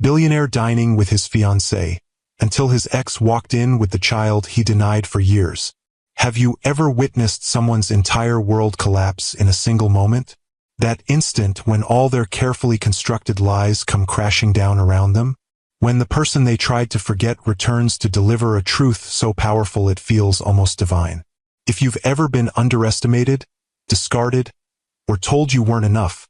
Billionaire dining with his fiancée, until his ex walked in with the child he denied for years. Have you ever witnessed someone's entire world collapse in a single moment? That instant when all their carefully constructed lies come crashing down around them? When the person they tried to forget returns to deliver a truth so powerful it feels almost divine. If you've ever been underestimated, discarded, or told you weren't enough,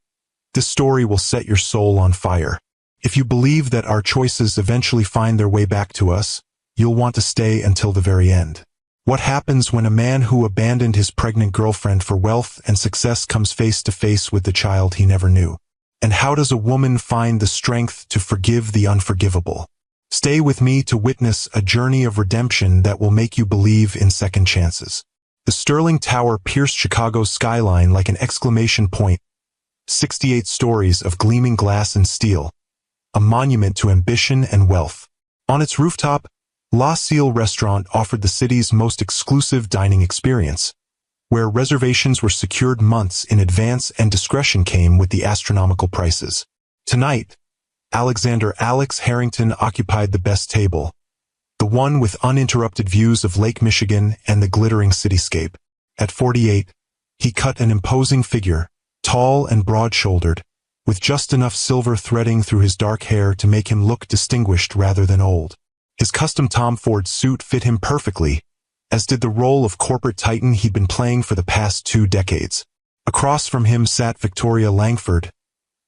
this story will set your soul on fire. If you believe that our choices eventually find their way back to us, you'll want to stay until the very end. What happens when a man who abandoned his pregnant girlfriend for wealth and success comes face to face with the child he never knew? And how does a woman find the strength to forgive the unforgivable? Stay with me to witness a journey of redemption that will make you believe in second chances. The Sterling Tower pierced Chicago's skyline like an exclamation point. 68 stories of gleaming glass and steel. A monument to ambition and wealth. On its rooftop, La Cille restaurant offered the city's most exclusive dining experience, where reservations were secured months in advance and discretion came with the astronomical prices. Tonight, Alexander Alex Harrington occupied the best table, the one with uninterrupted views of Lake Michigan and the glittering cityscape. At 48, he cut an imposing figure, tall and broad-shouldered, with just enough silver threading through his dark hair to make him look distinguished rather than old. His custom Tom Ford suit fit him perfectly, as did the role of corporate titan he'd been playing for the past 2 decades. Across from him sat Victoria Langford,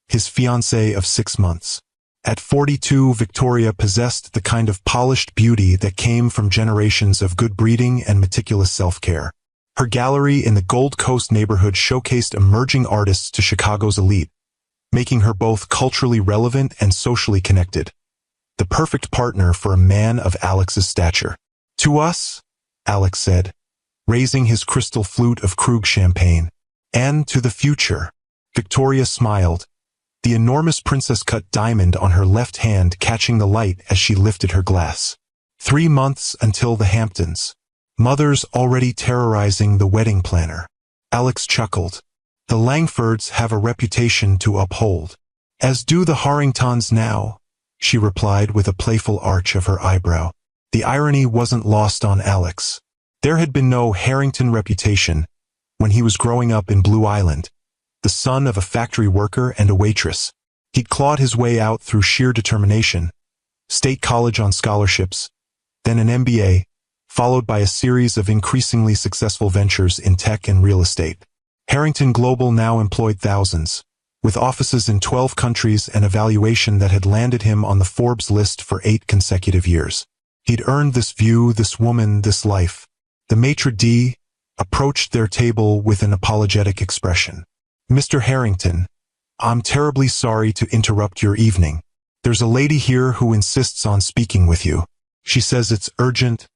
his fiancée of 6 months. At 42, Victoria possessed the kind of polished beauty that came from generations of good breeding and meticulous self-care. Her gallery in the Gold Coast neighborhood showcased emerging artists to Chicago's elite, making her both culturally relevant and socially connected. The perfect partner for a man of Alex's stature. To us, Alex said, raising his crystal flute of Krug champagne. And to the future. Victoria smiled, the enormous princess-cut diamond on her left hand catching the light as she lifted her glass. 3 months until the Hamptons. Mothers already terrorizing the wedding planner. Alex chuckled. The Langfords have a reputation to uphold. As do the Harringtons now, she replied with a playful arch of her eyebrow. The irony wasn't lost on Alex. There had been no Harrington reputation when he was growing up in Blue Island, the son of a factory worker and a waitress. He'd clawed his way out through sheer determination, state college on scholarships, then an MBA, followed by a series of increasingly successful ventures in tech and real estate. Harrington Global now employed thousands, with offices in 12 countries and a valuation that had landed him on the Forbes list for 8 consecutive years. He'd earned this view, this woman, this life. The maitre d' approached their table with an apologetic expression. Mr. Harrington, I'm terribly sorry to interrupt your evening. There's a lady here who insists on speaking with you. She says it's urgent,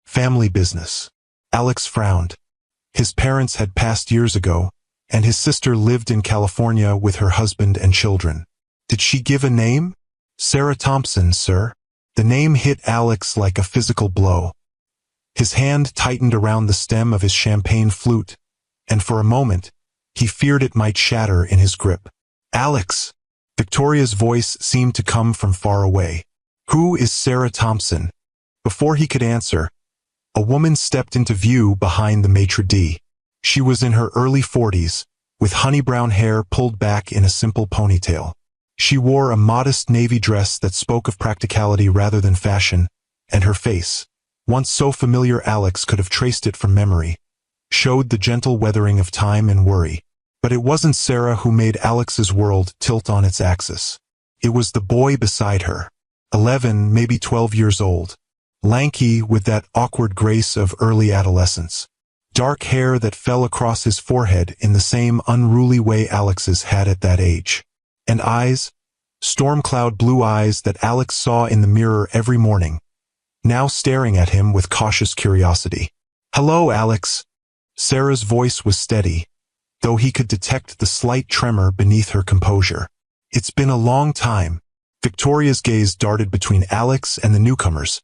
family business. Alex frowned. His parents had passed years ago, and his sister lived in California with her husband and children. Did she give a name? Sarah Thompson, sir. The name hit Alex like a physical blow. His hand tightened around the stem of his champagne flute, and for a moment, he feared it might shatter in his grip. Alex! Victoria's voice seemed to come from far away. Who is Sarah Thompson? Before he could answer, a woman stepped into view behind the maitre d'. She was in her early 40s, with honey-brown hair pulled back in a simple ponytail. She wore a modest navy dress that spoke of practicality rather than fashion, and her face, once so familiar Alex could have traced it from memory, showed the gentle weathering of time and worry. But it wasn't Sarah who made Alex's world tilt on its axis. It was the boy beside her, 11, maybe 12 years old. Lanky with that awkward grace of early adolescence. Dark hair that fell across his forehead in the same unruly way Alex's had at that age. And eyes, storm cloud blue eyes that Alex saw in the mirror every morning, now staring at him with cautious curiosity. Hello, Alex. Sarah's voice was steady, though he could detect the slight tremor beneath her composure. It's been a long time. Victoria's gaze darted between Alex and the newcomers,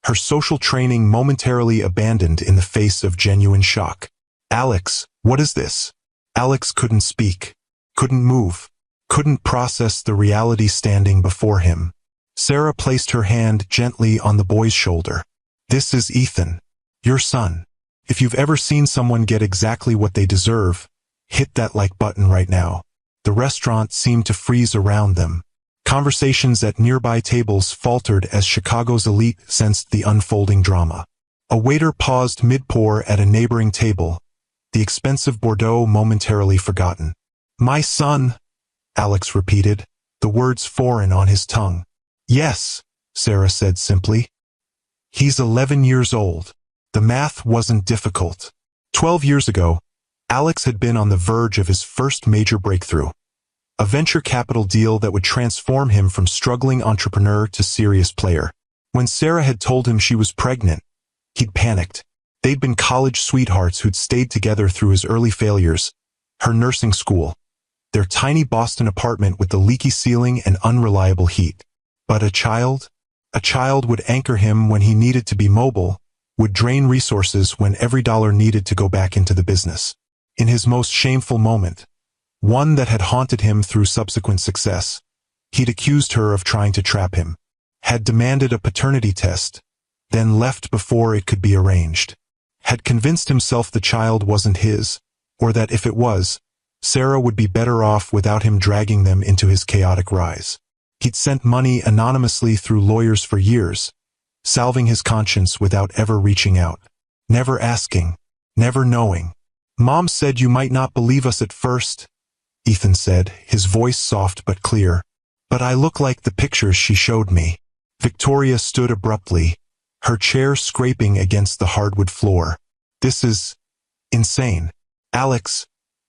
her social training momentarily abandoned in the face of genuine shock. Alex, what is this? Alex couldn't speak, couldn't move, couldn't process the reality standing before him. Sarah placed her hand gently on the boy's shoulder. This is Ethan, your son. If you've ever seen someone get exactly what they deserve, hit that like button right now. The restaurant seemed to freeze around them. Conversations at nearby tables faltered as Chicago's elite sensed the unfolding drama. A waiter paused mid-pour at a neighboring table, the expensive Bordeaux momentarily forgotten. My son, Alex repeated, the words foreign on his tongue. Yes, Sarah said simply. He's 11 years old. The math wasn't difficult. 12 years ago, Alex had been on the verge of his first major breakthrough. A venture capital deal that would transform him from struggling entrepreneur to serious player. When Sarah had told him she was pregnant, he'd panicked. They'd been college sweethearts who'd stayed together through his early failures, her nursing school, their tiny Boston apartment with the leaky ceiling and unreliable heat. But a child would anchor him when he needed to be mobile, would drain resources when every dollar needed to go back into the business. In his most shameful moment, one that had haunted him through subsequent success, he'd accused her of trying to trap him, had demanded a paternity test, then left before it could be arranged, had convinced himself the child wasn't his, or that if it was, Sarah would be better off without him dragging them into his chaotic rise. He'd sent money anonymously through lawyers for years, salving his conscience without ever reaching out, never asking, never knowing. Mom said you might not believe us at first, Ethan said, his voice soft but clear. But I look like the pictures she showed me. Victoria stood abruptly, her chair scraping against the hardwood floor. This is insane. Alex,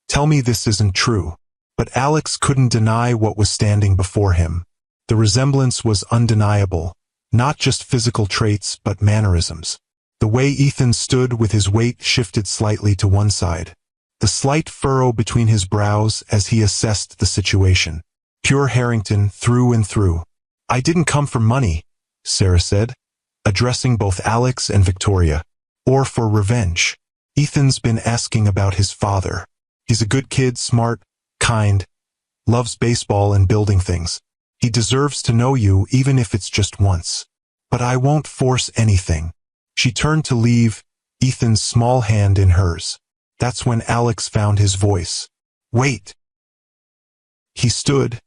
tell me this isn't true. But Alex couldn't deny what was standing before him. The resemblance was undeniable, not just physical traits but mannerisms. The way Ethan stood with his weight shifted slightly to one side. The slight furrow between his brows as he assessed the situation. Pure Harrington through and through. I didn't come for money, Sarah said, addressing both Alex and Victoria. Or for revenge. Ethan's been asking about his father. He's a good kid, smart, kind, loves baseball and building things. He deserves to know you even if it's just once. But I won't force anything. She turned to leave, Ethan's small hand in hers. That's when Alex found his voice. Wait. He stood,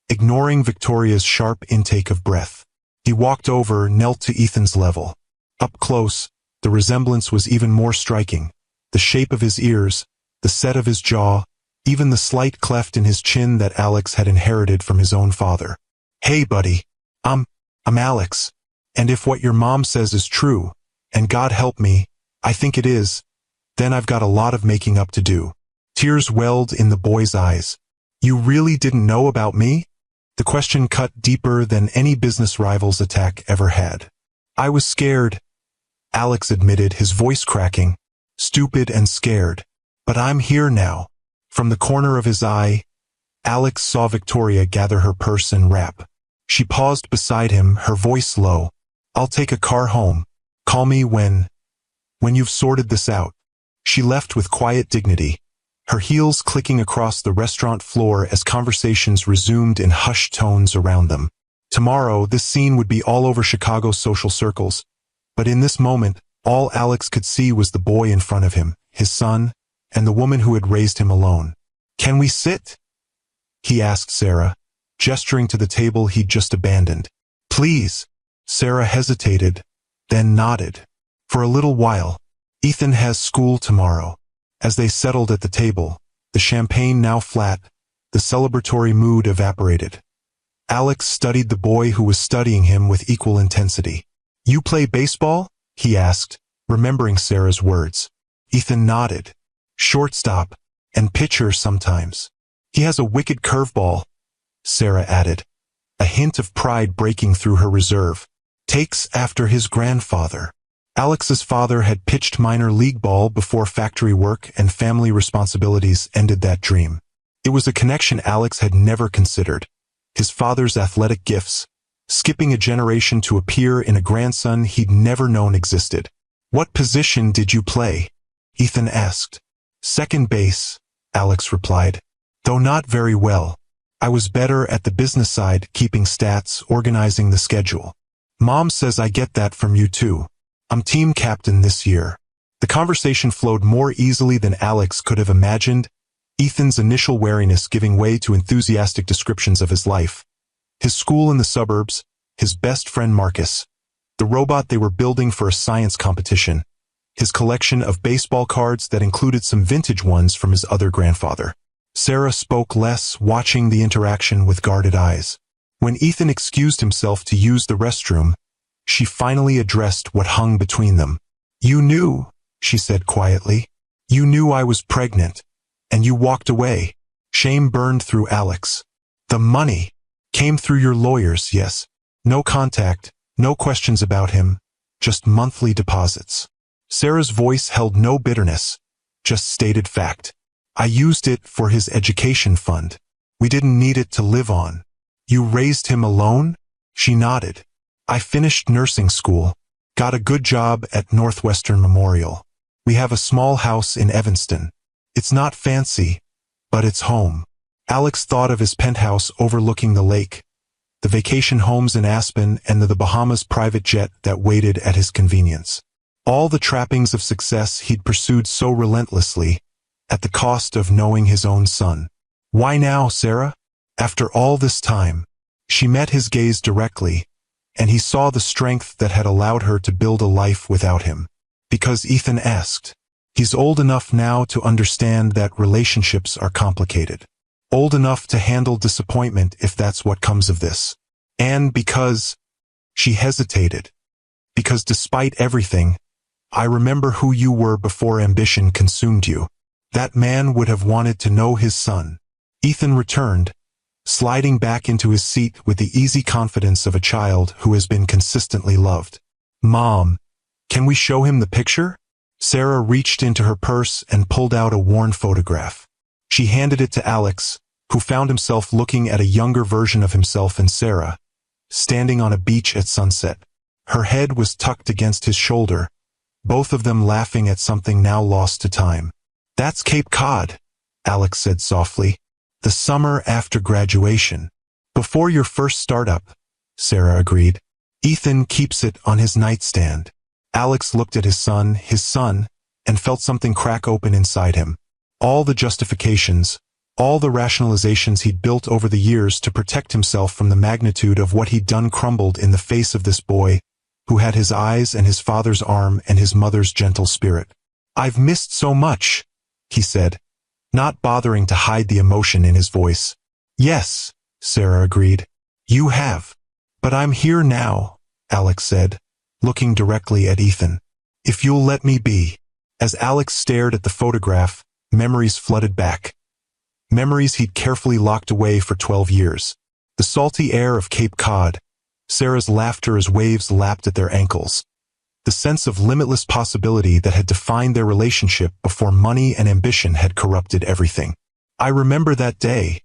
ignoring Victoria's sharp intake of breath. He walked over, knelt to Ethan's level. Up close, the resemblance was even more striking. The shape of his ears, the set of his jaw, even the slight cleft in his chin that Alex had inherited from his own father. Hey buddy, I'm Alex. And if what your mom says is true, and God help me, I think it is, then I've got a lot of making up to do. Tears welled in the boy's eyes. You really didn't know about me? The question cut deeper than any business rival's attack ever had. I was scared, Alex admitted, his voice cracking, stupid and scared. But I'm here now. From the corner of his eye, Alex saw Victoria gather her purse and wrap. She paused beside him, her voice low. I'll take a car home. Call me when you've sorted this out. She left with quiet dignity, her heels clicking across the restaurant floor as conversations resumed in hushed tones around them. Tomorrow, this scene would be all over Chicago's social circles. But in this moment, all Alex could see was the boy in front of him, his son, and the woman who had raised him alone. Can we sit? He asked Sarah, gesturing to the table he'd just abandoned. Please. Sarah hesitated, then nodded. For a little while. Ethan has school tomorrow. As they settled at the table, the champagne now flat, the celebratory mood evaporated. Alex studied the boy who was studying him with equal intensity. You play baseball? He asked, remembering Sarah's words. Ethan nodded. Shortstop, and pitcher sometimes. He has a wicked curveball, Sarah added, a hint of pride breaking through her reserve. Takes after his grandfather. Alex's father had pitched minor league ball before factory work and family responsibilities ended that dream. It was a connection Alex had never considered. His father's athletic gifts, skipping a generation to appear in a grandson he'd never known existed. What position did you play? Ethan asked. Second base, Alex replied. Though not very well. I was better at the business side, keeping stats, organizing the schedule. Mom says I get that from you too. I'm team captain this year. The conversation flowed more easily than Alex could have imagined, Ethan's initial wariness giving way to enthusiastic descriptions of his life. His school in the suburbs, his best friend Marcus, the robot they were building for a science competition, his collection of baseball cards that included some vintage ones from his other grandfather. Sarah spoke less, watching the interaction with guarded eyes. When Ethan excused himself to use the restroom, she finally addressed what hung between them. You knew, she said quietly. You knew I was pregnant, and you walked away. Shame burned through Alex. The money came through your lawyers, yes. No contact, no questions about him, just monthly deposits. Sarah's voice held no bitterness, just stated fact. I used it for his education fund. We didn't need it to live on. You raised him alone? She nodded. I finished nursing school, got a good job at Northwestern Memorial. We have a small house in Evanston. It's not fancy, but it's home. Alex thought of his penthouse overlooking the lake, the vacation homes in Aspen, and the Bahamas private jet that waited at his convenience. All the trappings of success he'd pursued so relentlessly, at the cost of knowing his own son. Why now, Sarah? After all this time? She met his gaze directly, and he saw the strength that had allowed her to build a life without him. Because Ethan asked. He's old enough now to understand that relationships are complicated. Old enough to handle disappointment if that's what comes of this. And because she hesitated. Because despite everything, I remember who you were before ambition consumed you. That man would have wanted to know his son. Ethan returned, sliding back into his seat with the easy confidence of a child who has been consistently loved. Mom, can we show him the picture? Sarah reached into her purse and pulled out a worn photograph. She handed it to Alex, who found himself looking at a younger version of himself and Sarah, standing on a beach at sunset. Her head was tucked against his shoulder, both of them laughing at something now lost to time. That's Cape Cod, Alex said softly. The summer after graduation. Before your first startup, Sarah agreed. Ethan keeps it on his nightstand. Alex looked at his son, and felt something crack open inside him. All the justifications, all the rationalizations he'd built over the years to protect himself from the magnitude of what he'd done crumbled in the face of this boy, who had his eyes and his father's arm and his mother's gentle spirit. I've missed so much, he said, not bothering to hide the emotion in his voice. Yes, Sarah agreed. You have. But I'm here now, Alex said, looking directly at Ethan. If you'll let me be. As Alex stared at the photograph, memories flooded back. Memories he'd carefully locked away for 12 years. The salty air of Cape Cod, Sarah's laughter as waves lapped at their ankles. The sense of limitless possibility that had defined their relationship before money and ambition had corrupted everything. I remember that day,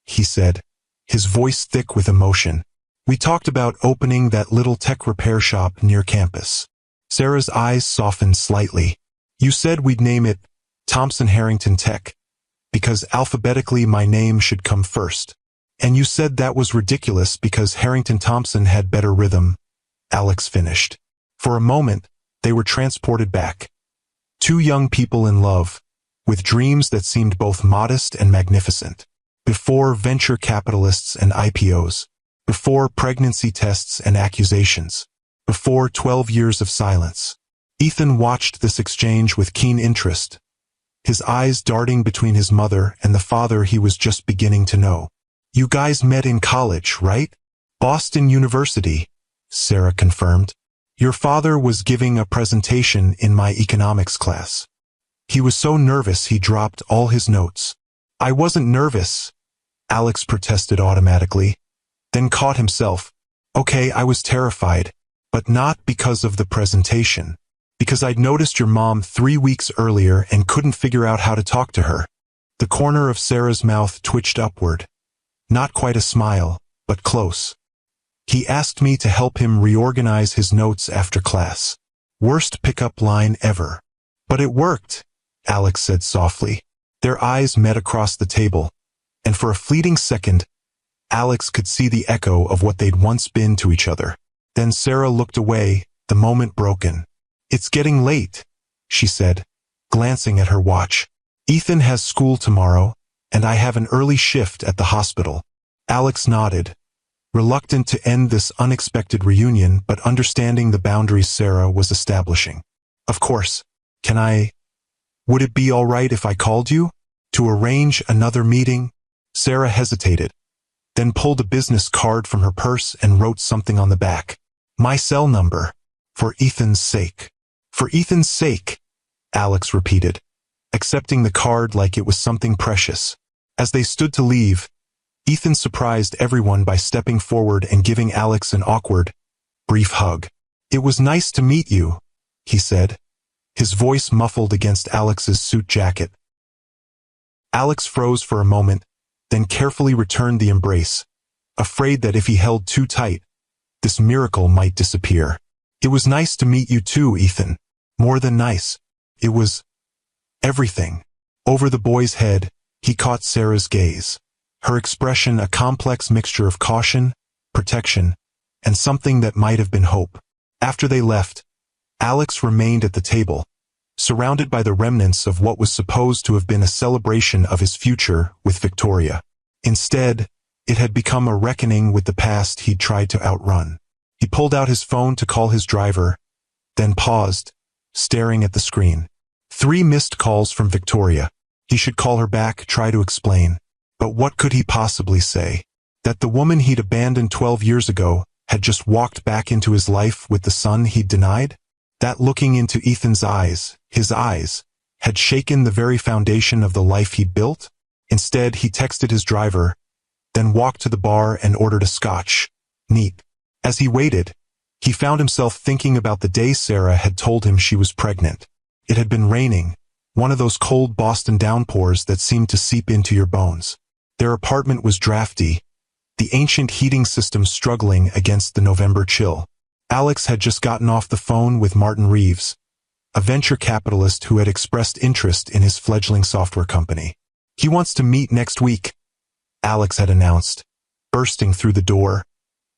he said, his voice thick with emotion. We talked about opening that little tech repair shop near campus. Sarah's eyes softened slightly. You said we'd name it Thompson Harrington Tech, because alphabetically my name should come first. And you said that was ridiculous because Harrington Thompson had better rhythm, Alex finished. For a moment, they were transported back. Two young people in love, with dreams that seemed both modest and magnificent. Before venture capitalists and IPOs. Before pregnancy tests and accusations. Before 12 years of silence. Ethan watched this exchange with keen interest, his eyes darting between his mother and the father he was just beginning to know. You guys met in college, right? Boston University, Sarah confirmed. Your father was giving a presentation in my economics class. He was so nervous he dropped all his notes. I wasn't nervous, Alex protested automatically, then caught himself. Okay, I was terrified, but not because of the presentation. Because I'd noticed your mom 3 weeks earlier and couldn't figure out how to talk to her. The corner of Sarah's mouth twitched upward. Not quite a smile, but close. He asked me to help him reorganize his notes after class. Worst pickup line ever. But it worked, Alex said softly. Their eyes met across the table, and for a fleeting second, Alex could see the echo of what they'd once been to each other. Then Sarah looked away, the moment broken. "It's getting late," she said, glancing at her watch. "Ethan has school tomorrow, and I have an early shift at the hospital." Alex nodded, reluctant to end this unexpected reunion but understanding the boundaries Sarah was establishing. "Of course. Would it be all right if I called you? To arrange another meeting?" Sarah hesitated, then pulled a business card from her purse and wrote something on the back. "My cell number. For Ethan's sake." "For Ethan's sake," Alex repeated, accepting the card like it was something precious. As they stood to leave, Ethan surprised everyone by stepping forward and giving Alex an awkward, brief hug. "It was nice to meet you," he said, his voice muffled against Alex's suit jacket. Alex froze for a moment, then carefully returned the embrace, afraid that if he held too tight, this miracle might disappear. "It was nice to meet you too, Ethan. More than nice. It was everything." Over the boy's head, he caught Sarah's gaze, her expression a complex mixture of caution, protection, and something that might have been hope. After they left, Alex remained at the table, surrounded by the remnants of what was supposed to have been a celebration of his future with Victoria. Instead, it had become a reckoning with the past he'd tried to outrun. He pulled out his phone to call his driver, then paused, staring at the screen. 3 missed calls from Victoria. He should call her back, try to explain. But what could he possibly say? That the woman he'd abandoned 12 years ago had just walked back into his life with the son he'd denied? That looking into Ethan's eyes, his eyes, had shaken the very foundation of the life he'd built? Instead, he texted his driver, then walked to the bar and ordered a scotch. Neat. As he waited, he found himself thinking about the day Sarah had told him she was pregnant. It had been raining, one of those cold Boston downpours that seemed to seep into your bones. Their apartment was drafty, the ancient heating system struggling against the November chill. Alex had just gotten off the phone with Martin Reeves, a venture capitalist who had expressed interest in his fledgling software company. "He wants to meet next week," Alex had announced, bursting through the door,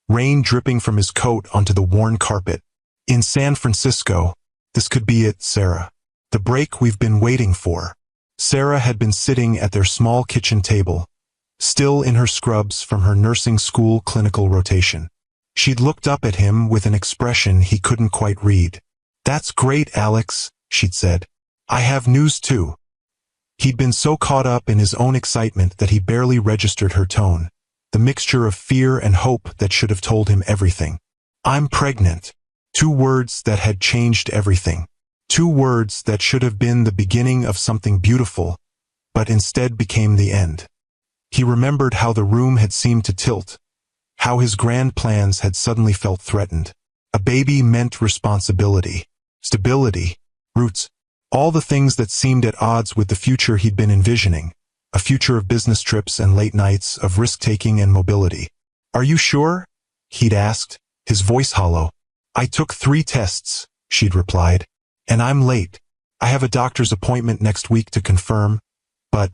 rain dripping from his coat onto the worn carpet. "In San Francisco. This could be it, Sarah. The break we've been waiting for." Sarah had been sitting at their small kitchen table, still in her scrubs from her nursing school clinical rotation. She'd looked up at him with an expression he couldn't quite read. "That's great, Alex," she'd said. "I have news too." He'd been so caught up in his own excitement that he barely registered her tone, the mixture of fear and hope that should have told him everything. "I'm pregnant." 2 words that had changed everything. 2 words that should have been the beginning of something beautiful, but instead became the end. He remembered how the room had seemed to tilt, how his grand plans had suddenly felt threatened. A baby meant responsibility, stability, roots, all the things that seemed at odds with the future he'd been envisioning, a future of business trips and late nights, of risk-taking and mobility. "Are you sure?" he'd asked, his voice hollow. "I took 3 tests," she'd replied, "and I'm late. I have a doctor's appointment next week to confirm, but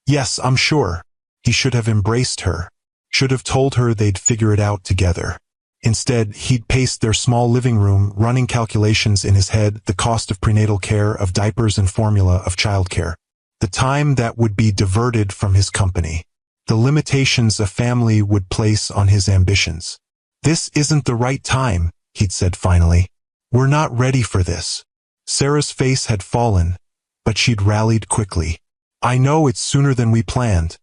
yes, I'm sure." He should have embraced her, should have told her they'd figure it out together. Instead, he'd paced their small living room, running calculations in his head, the cost of prenatal care, of diapers and formula, of childcare, the time that would be diverted from his company, the limitations a family would place on his ambitions. "This isn't the right time," he'd said finally. "We're not ready for this." Sarah's face had fallen, but she'd rallied quickly. "I know it's sooner than we planned,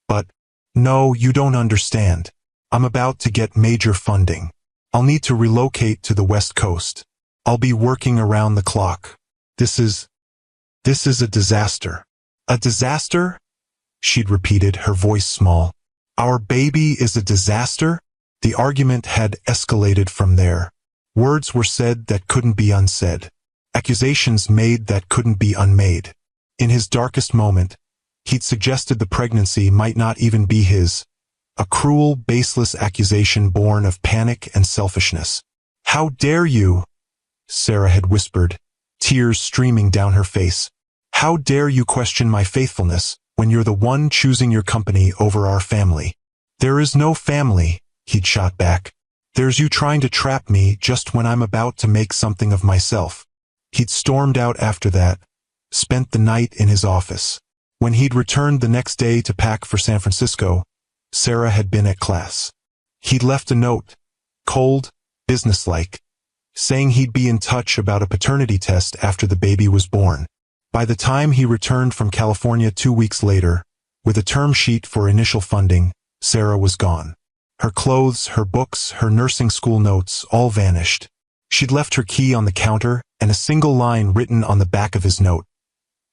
but no, you don't understand. I'm about to get major funding. I'll need to relocate to the West Coast. I'll be working around the clock. This is a disaster." "A disaster?" she'd repeated, her voice small. "Our baby is a disaster?" The argument had escalated from there. Words were said that couldn't be unsaid. Accusations made that couldn't be unmade. In his darkest moment, he'd suggested the pregnancy might not even be his, a cruel, baseless accusation born of panic and selfishness. "How dare you?" Sarah had whispered, tears streaming down her face. "How dare you question my faithfulness when you're the one choosing your company over our family?" "There is no family," he'd shot back. "There's you trying to trap me just when I'm about to make something of myself." He'd stormed out after that, spent the night in his office. When he'd returned the next day to pack for San Francisco, Sarah had been at class. He'd left a note, cold, businesslike, saying he'd be in touch about a paternity test after the baby was born. By the time he returned from California 2 weeks later, with a term sheet for initial funding, Sarah was gone. Her clothes, her books, her nursing school notes all vanished. She'd left her key on the counter and a single line written on the back of his note.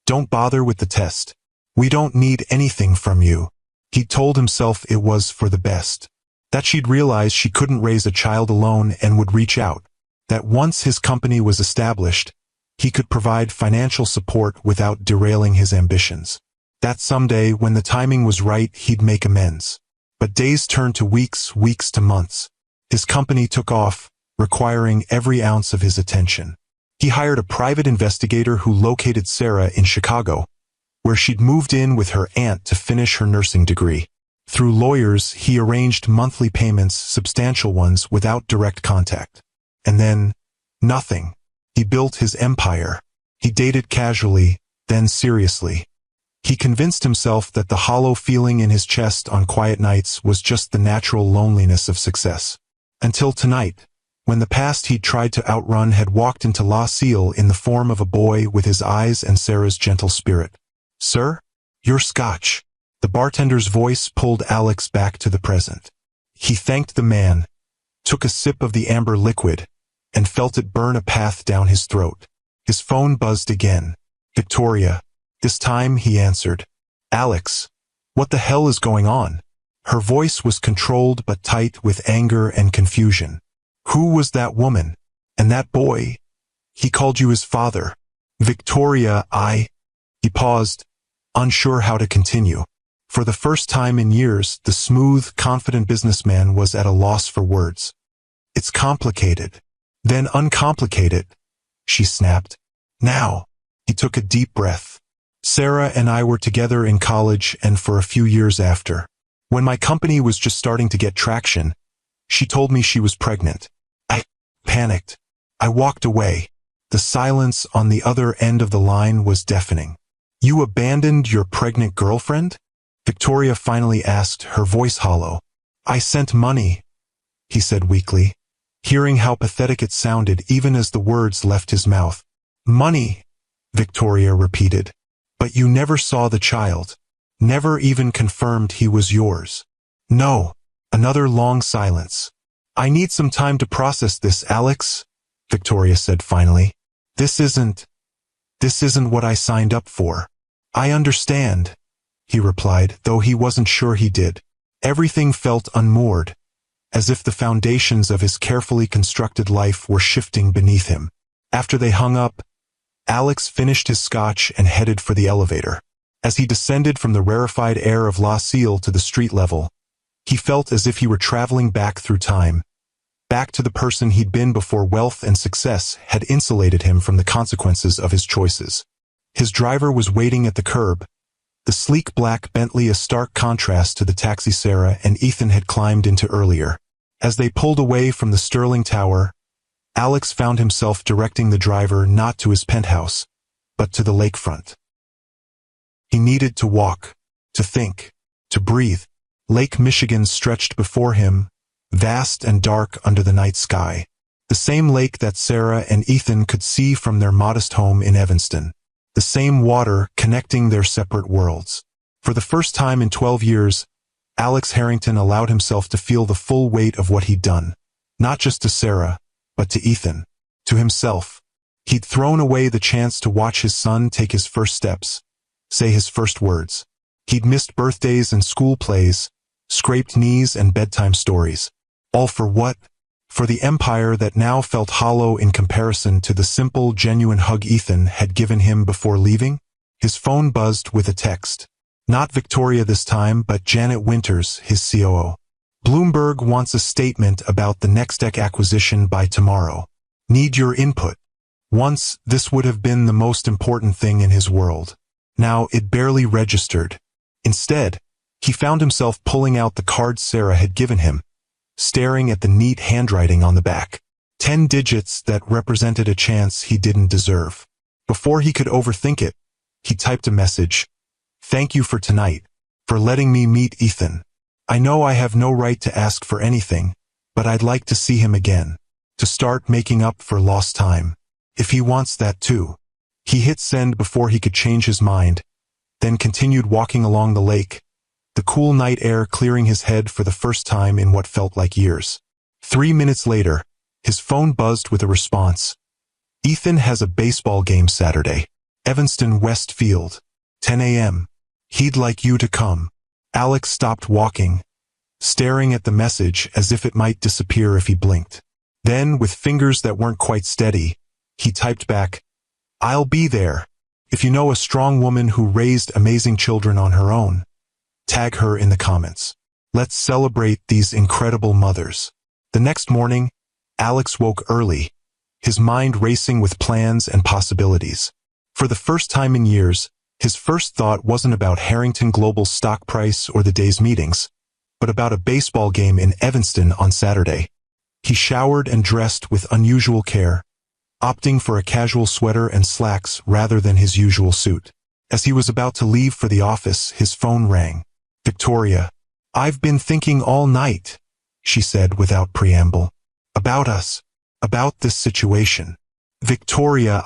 "Don't bother with the test. We don't need anything from you." He'd told himself it was for the best. That she'd realized she couldn't raise a child alone and would reach out. That once his company was established, he could provide financial support without derailing his ambitions. That someday, when the timing was right, he'd make amends. But days turned to weeks, weeks to months. His company took off, requiring every ounce of his attention. He hired a private investigator who located Sarah in Chicago, where she'd moved in with her aunt to finish her nursing degree. Through lawyers, he arranged monthly payments, substantial ones, without direct contact. And then, nothing. He built his empire. He dated casually, then seriously. He convinced himself that the hollow feeling in his chest on quiet nights was just the natural loneliness of success. Until tonight, when the past he'd tried to outrun had walked into La Cille in the form of a boy with his eyes and Sarah's gentle spirit. "Sir? Your scotch." The bartender's voice pulled Alex back to the present. He thanked the man, took a sip of the amber liquid, and felt it burn a path down his throat. His phone buzzed again. "Victoria." This time he answered. "Alex, what the hell is going on?" Her voice was controlled but tight with anger and confusion. "Who was that woman? And that boy? He called you his father." "Victoria, He paused, unsure how to continue. For the first time in years, the smooth, confident businessman was at a loss for words. "It's complicated." "Then uncomplicate it," she snapped. "Now." He took a deep breath. "Sarah and I were together in college and for a few years after. When my company was just starting to get traction, she told me she was pregnant. I panicked. I walked away. The silence on the other end of the line was deafening. "You abandoned your pregnant girlfriend?" Victoria finally asked, her voice hollow. "I sent money," he said weakly, hearing how pathetic it sounded even as the words left his mouth. "Money," Victoria repeated. "But you never saw the child. Never even confirmed he was yours." "No." Another long silence. "I need some time to process this, Alex," Victoria said finally. This isn't what I signed up for." "I understand," he replied, though he wasn't sure he did. Everything felt unmoored, as if the foundations of his carefully constructed life were shifting beneath him. After they hung up, Alex finished his scotch and headed for the elevator. As he descended from the rarefied air of La Cille to the street level, he felt as if he were traveling back through time, back to the person he'd been before wealth and success had insulated him from the consequences of his choices. His driver was waiting at the curb, the sleek black Bentley a stark contrast to the taxi Sarah and Ethan had climbed into earlier. As they pulled away from the Sterling Tower, Alex found himself directing the driver not to his penthouse, but to the lakefront. He needed to walk, to think, to breathe. Lake Michigan stretched before him, vast and dark under the night sky. The same lake that Sarah and Ethan could see from their modest home in Evanston. The same water connecting their separate worlds. For the first time in 12 years, Alex Harrington allowed himself to feel the full weight of what he'd done. Not just to Sarah, but to Ethan. To himself. He'd thrown away the chance to watch his son take his first steps, say his first words. He'd missed birthdays and school plays, scraped knees and bedtime stories. All for what? For the empire that now felt hollow in comparison to the simple, genuine hug Ethan had given him before leaving? His phone buzzed with a text. Not Victoria this time, but Janet Winters, his COO. "Bloomberg wants a statement about the Nextech acquisition by tomorrow. Need your input." Once, this would have been the most important thing in his world. Now it barely registered. Instead, He found himself pulling out the card Sarah had given him, staring at the neat handwriting on the back. 10 digits that represented a chance he didn't deserve. Before he could overthink it, he typed a message. "Thank you for tonight, for letting me meet Ethan. I know I have no right to ask for anything, but I'd like to see him again, to start making up for lost time. If he wants that too." He hit send before he could change his mind, then continued walking along the lake, the cool night air clearing his head for the first time in what felt like years. 3 minutes later, his phone buzzed with a response. "Ethan has a baseball game Saturday. Evanston West Field. 10 a.m. He'd like you to come." Alex stopped walking, staring at the message as if it might disappear if he blinked. Then, with fingers that weren't quite steady, he typed back, "I'll be there. If you know a strong woman who raised amazing children on her own, tag her in the comments. Let's celebrate these incredible mothers." The next morning, Alex woke early, his mind racing with plans and possibilities. For the first time in years, his first thought wasn't about Harrington Global's stock price or the day's meetings, but about a baseball game in Evanston on Saturday. He showered and dressed with unusual care, opting for a casual sweater and slacks rather than his usual suit. As he was about to leave for the office, his phone rang. "Victoria, I've been thinking all night," she said without preamble. "About us. About this situation." "Victoria,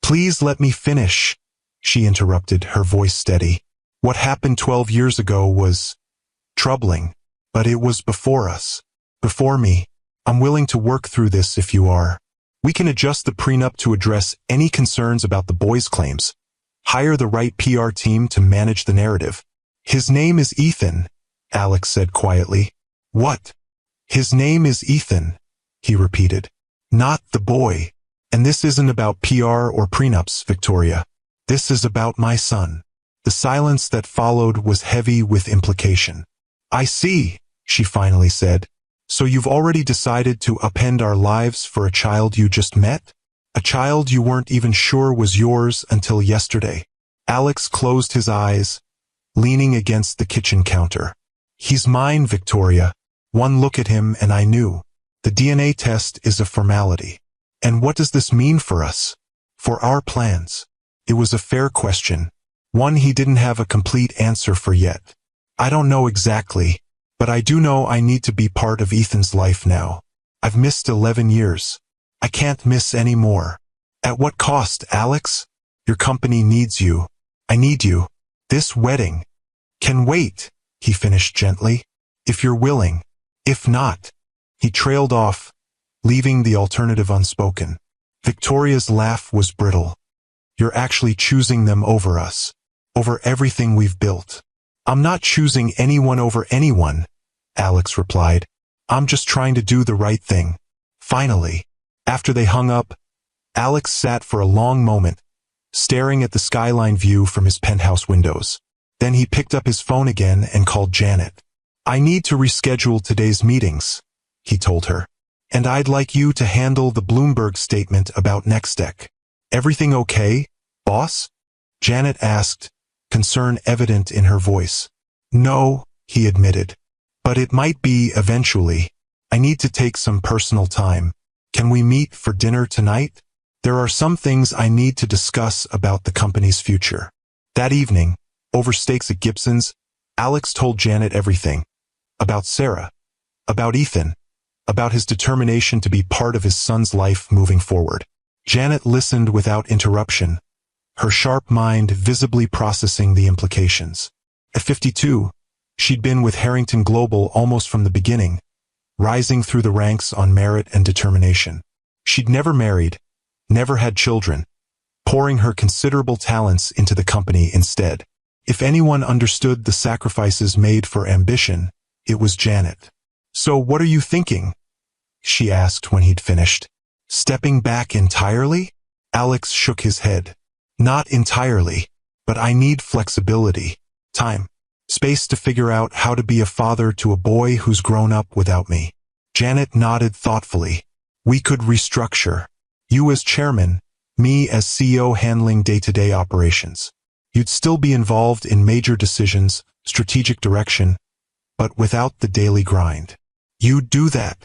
Please let me finish," she interrupted, her voice steady. "What happened 12 years ago was troubling, but it was before us. Before me. I'm willing to work through this if you are. We can adjust the prenup to address any concerns about the boys' claims. Hire the right PR team to manage the narrative." "His name is Ethan," Alex said quietly. "What?" "His name is Ethan," he repeated. "Not the boy. And this isn't about PR or prenups, Victoria. This is about my son." The silence that followed was heavy with implication. "I see," she finally said. "So you've already decided to upend our lives for a child you just met? A child you weren't even sure was yours until yesterday." Alex closed his eyes, leaning against the kitchen counter. "He's mine, Victoria. One look at him and I knew. The DNA test is a formality. And what does this mean for us? For our plans?" It was a fair question, one he didn't have a complete answer for yet. "I don't know exactly, but I do know I need to be part of Ethan's life now. I've missed 11 years. I can't miss any more." "At what cost, Alex? Your company needs you. I need you. This wedding can wait," he finished gently. "If you're willing. If not." He trailed off, leaving the alternative unspoken. Victoria's laugh was brittle. "You're actually choosing them over us. Over everything we've built." "I'm not choosing anyone over anyone," Alex replied. "I'm just trying to do the right thing." Finally, after they hung up, Alex sat for a long moment, staring at the skyline view from his penthouse windows. Then he picked up his phone again and called Janet. "I need to reschedule today's meetings," he told her. "And I'd like you to handle the Bloomberg statement about Nextech." "Everything okay, boss?" Janet asked, concern evident in her voice. "No," he admitted. "But it might be eventually. I need to take some personal time. Can we meet for dinner tonight? There are some things I need to discuss about the company's future." That evening, over steaks at Gibson's, Alex told Janet everything. About Sarah. About Ethan. About his determination to be part of his son's life moving forward. Janet listened without interruption, her sharp mind visibly processing the implications. At 52, she'd been with Harrington Global almost from the beginning, rising through the ranks on merit and determination. She'd never married, never had children, pouring her considerable talents into the company instead. If anyone understood the sacrifices made for ambition, it was Janet. "So what are you thinking?" she asked when he'd finished. "Stepping back entirely?" Alex shook his head. "Not entirely, but I need flexibility, time, space to figure out how to be a father to a boy who's grown up without me." Janet nodded thoughtfully. "We could restructure. You as chairman, me as CEO handling day-to-day operations. You'd still be involved in major decisions, strategic direction, but without the daily grind. "You do that?"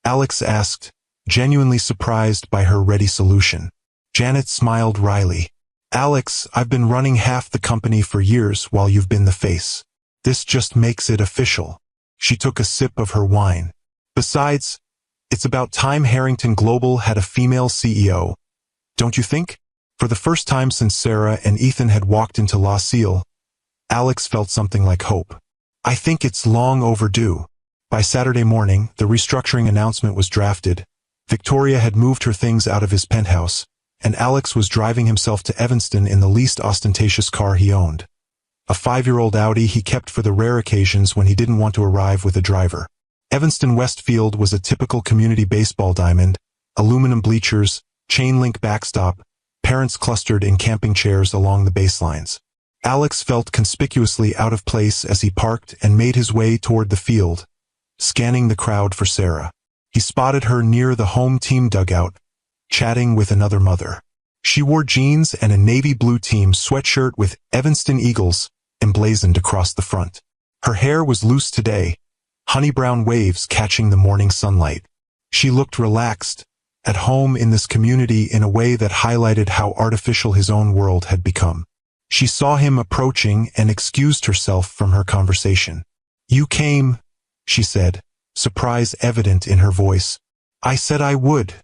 Alex asked, genuinely surprised by her ready solution. Janet smiled wryly. "Alex, I've been running half the company for years while you've been the face. This just makes it official." She took a sip of her wine. "Besides, it's about time Harrington Global had a female CEO. Don't you think?" For the first time since Sarah and Ethan had walked into La Cille, Alex felt something like hope. "I think it's long overdue." By Saturday morning, the restructuring announcement was drafted. Victoria had moved her things out of his penthouse, and Alex was driving himself to Evanston in the least ostentatious car he owned. A 5-year-old Audi he kept for the rare occasions when he didn't want to arrive with a driver. Evanston Westfield was a typical community baseball diamond: aluminum bleachers, chain-link backstop, parents clustered in camping chairs along the baselines. Alex felt conspicuously out of place as he parked and made his way toward the field, scanning the crowd for Sarah. He spotted her near the home team dugout, chatting with another mother. She wore jeans and a navy blue team sweatshirt with Evanston Eagles emblazoned across the front. Her hair was loose today, honey brown waves catching the morning sunlight. She looked relaxed, at home in this community in a way that highlighted how artificial his own world had become. She saw him approaching and excused herself from her conversation. "You came," she said, surprise evident in her voice. "I said I would,"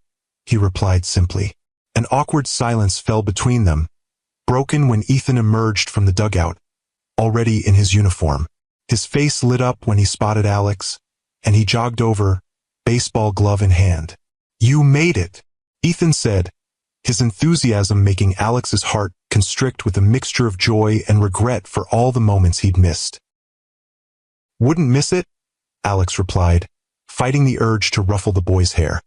he replied simply. An awkward silence fell between them, broken when Ethan emerged from the dugout, already in his uniform. His face lit up when he spotted Alex, and he jogged over, baseball glove in hand. "You made it," Ethan said, his enthusiasm making Alex's heart constrict with a mixture of joy and regret for all the moments he'd missed. "Wouldn't miss it," Alex replied, fighting the urge to ruffle the boy's hair.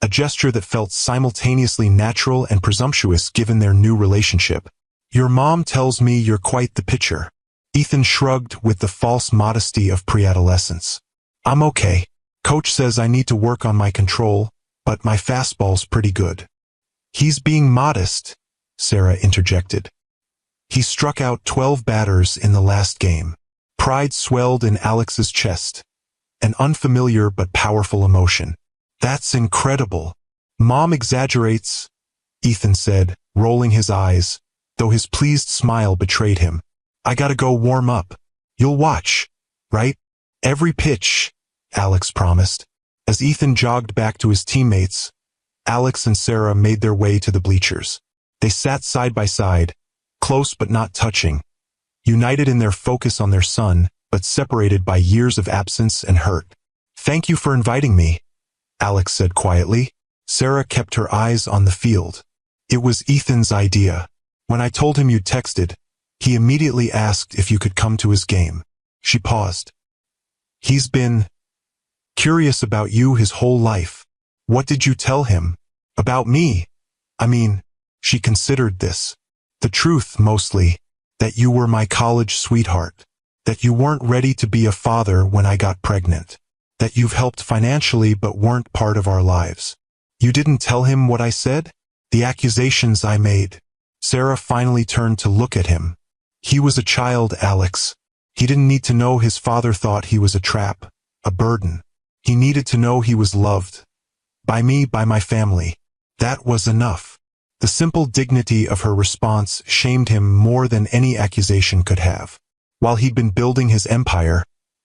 A gesture that felt simultaneously natural and presumptuous given their new relationship. "Your mom tells me you're quite the pitcher." Ethan shrugged with the false modesty of pre-adolescence. "I'm okay. Coach says I need to work on my control, but my fastball's pretty good." "He's being modest," Sarah interjected. "He struck out 12 batters in the last game." Pride swelled in Alex's chest, an unfamiliar but powerful emotion. "That's incredible." "Mom exaggerates," Ethan said, rolling his eyes, though his pleased smile betrayed him. "I gotta go warm up. You'll watch, right?" "Every pitch," Alex promised. As Ethan jogged back to his teammates, Alex and Sarah made their way to the bleachers. They sat side by side, close but not touching, united in their focus on their son, but separated by years of absence and hurt. "Thank you for inviting me," Alex said quietly. Sarah kept her eyes on the field. "It was Ethan's idea. When I told him you'd texted, he immediately asked if you could come to his game." She paused. "He's been curious about you his whole life." "What did you tell him?" "About me? I mean," she considered this. "The truth, mostly. That you were my college sweetheart. That you weren't ready to be a father when I got pregnant. That you've helped financially but weren't part of our lives." "You didn't tell him what I said?" "The accusations I made." Sarah finally turned to look at him. "He was a child, Alex. He didn't need to know his father thought he was a trap, a burden. He needed to know he was loved. By me, by my family. That was enough." The simple dignity of her response shamed him more than any accusation could have. While he'd been building his empire,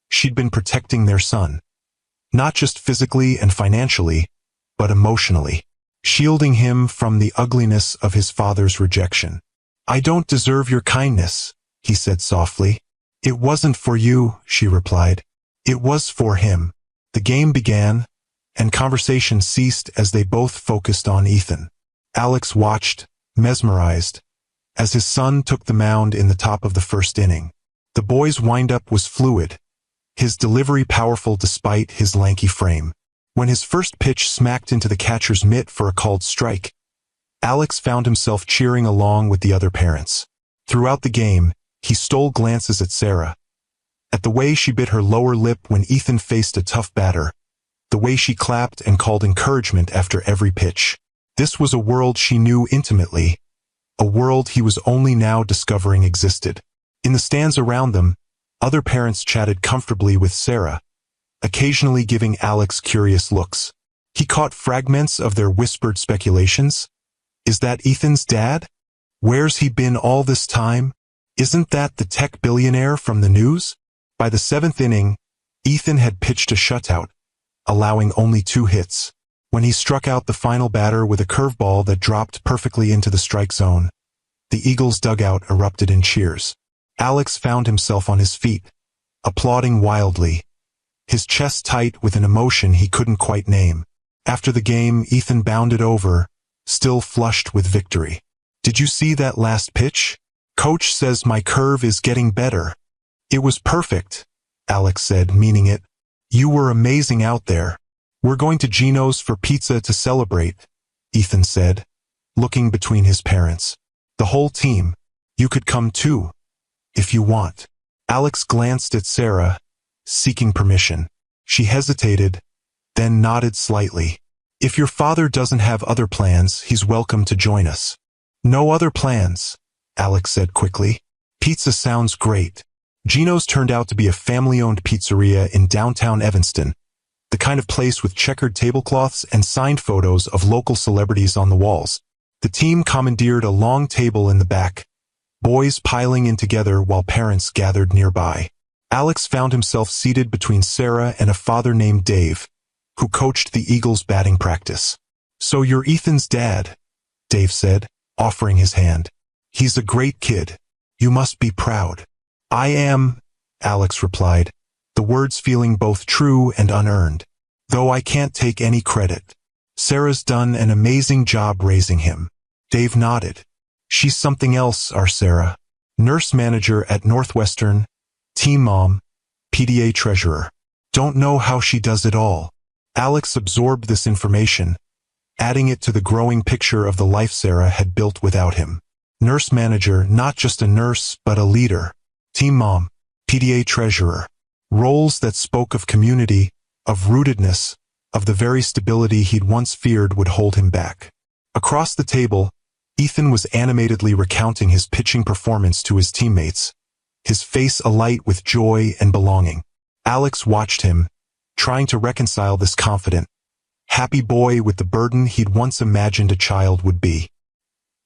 she'd been protecting their son. Not just physically and financially, but emotionally. Shielding him from the ugliness of his father's rejection. "I don't deserve your kindness," he said softly. "It wasn't for you," she replied. "It was for him." The game began, and conversation ceased as they both focused on Ethan. Alex watched, mesmerized, as his son took the mound in the top of the first inning. The boy's windup was fluid, his delivery powerful despite his lanky frame. When his first pitch smacked into the catcher's mitt for a called strike, Alex found himself cheering along with the other parents. Throughout the game, he stole glances at Sarah, at the way she bit her lower lip when Ethan faced a tough batter, the way she clapped and called encouragement after every pitch. This was a world she knew intimately, a world he was only now discovering existed. In the stands around them, Other parents chatted comfortably with Sarah, occasionally giving Alex curious looks. He caught fragments of their whispered speculations. Is that Ethan's dad? Where's he been all this time? Isn't that the tech billionaire from the news? By the 7th inning, Ethan had pitched a shutout, allowing only 2 hits. When he struck out the final batter with a curveball that dropped perfectly into the strike zone, the Eagles' dugout erupted in cheers. Alex found himself on his feet, applauding wildly, his chest tight with an emotion he couldn't quite name. After the game, Ethan bounded over, still flushed with victory. Did you see that last pitch? Coach says my curve is getting better. It was perfect, Alex said, meaning it. You were amazing out there. We're going to Gino's for pizza to celebrate, Ethan said, looking between his parents. The whole team. You could come too, if you want. Alex glanced at Sarah, seeking permission. She hesitated, then nodded slightly. If your father doesn't have other plans, he's welcome to join us. No other plans, Alex said quickly. Pizza sounds great. Gino's turned out to be a family-owned pizzeria in downtown Evanston, the kind of place with checkered tablecloths and signed photos of local celebrities on the walls. The team commandeered a long table in the back, boys piling in together while parents gathered nearby. Alex found himself seated between Sarah and a father named Dave, who coached the Eagles' batting practice. So you're Ethan's dad, Dave said, offering his hand. He's a great kid. You must be proud. I am, Alex replied, the words feeling both true and unearned. Though I can't take any credit. Sarah's done an amazing job raising him. Dave nodded. She's something else, our Sarah. Nurse manager at Northwestern, team mom, PTA treasurer. Don't know how she does it all. Alex absorbed this information, adding it to the growing picture of the life Sarah had built without him. Nurse manager, not just a nurse, but a leader. Team mom, PTA treasurer. Roles that spoke of community, of rootedness, of the very stability he'd once feared would hold him back. Across the table, Ethan was animatedly recounting his pitching performance to his teammates, his face alight with joy and belonging. Alex watched him, trying to reconcile this confident, happy boy with the burden he'd once imagined a child would be.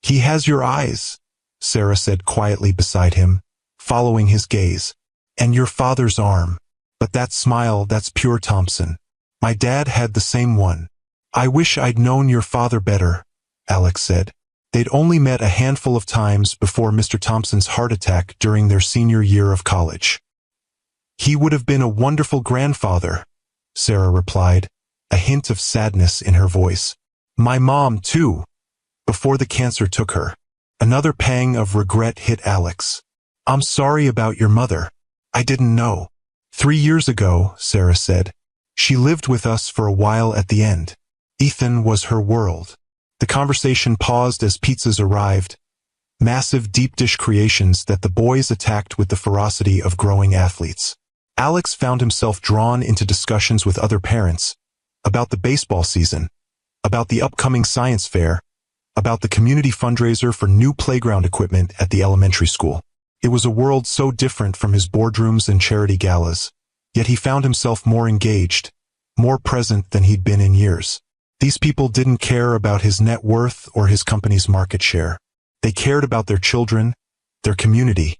He has your eyes, Sarah said quietly beside him, following his gaze. And your father's arm. But that smile, that's pure Thompson. My dad had the same one. I wish I'd known your father better, Alex said. They'd only met a handful of times before Mr. Thompson's heart attack during their senior year of college. He would have been a wonderful grandfather, Sarah replied, a hint of sadness in her voice. My mom, too, before the cancer took her. Another pang of regret hit Alex. I'm sorry about your mother. I didn't know. 3 years ago, Sarah said. She lived with us for a while at the end. Ethan was her world. The conversation paused as pizzas arrived, massive deep dish creations that the boys attacked with the ferocity of growing athletes. Alex found himself drawn into discussions with other parents, about the baseball season, about the upcoming science fair, about the community fundraiser for new playground equipment at the elementary school. It was a world so different from his boardrooms and charity galas, yet he found himself more engaged, more present than he'd been in years. These people didn't care about his net worth or his company's market share. They cared about their children, their community,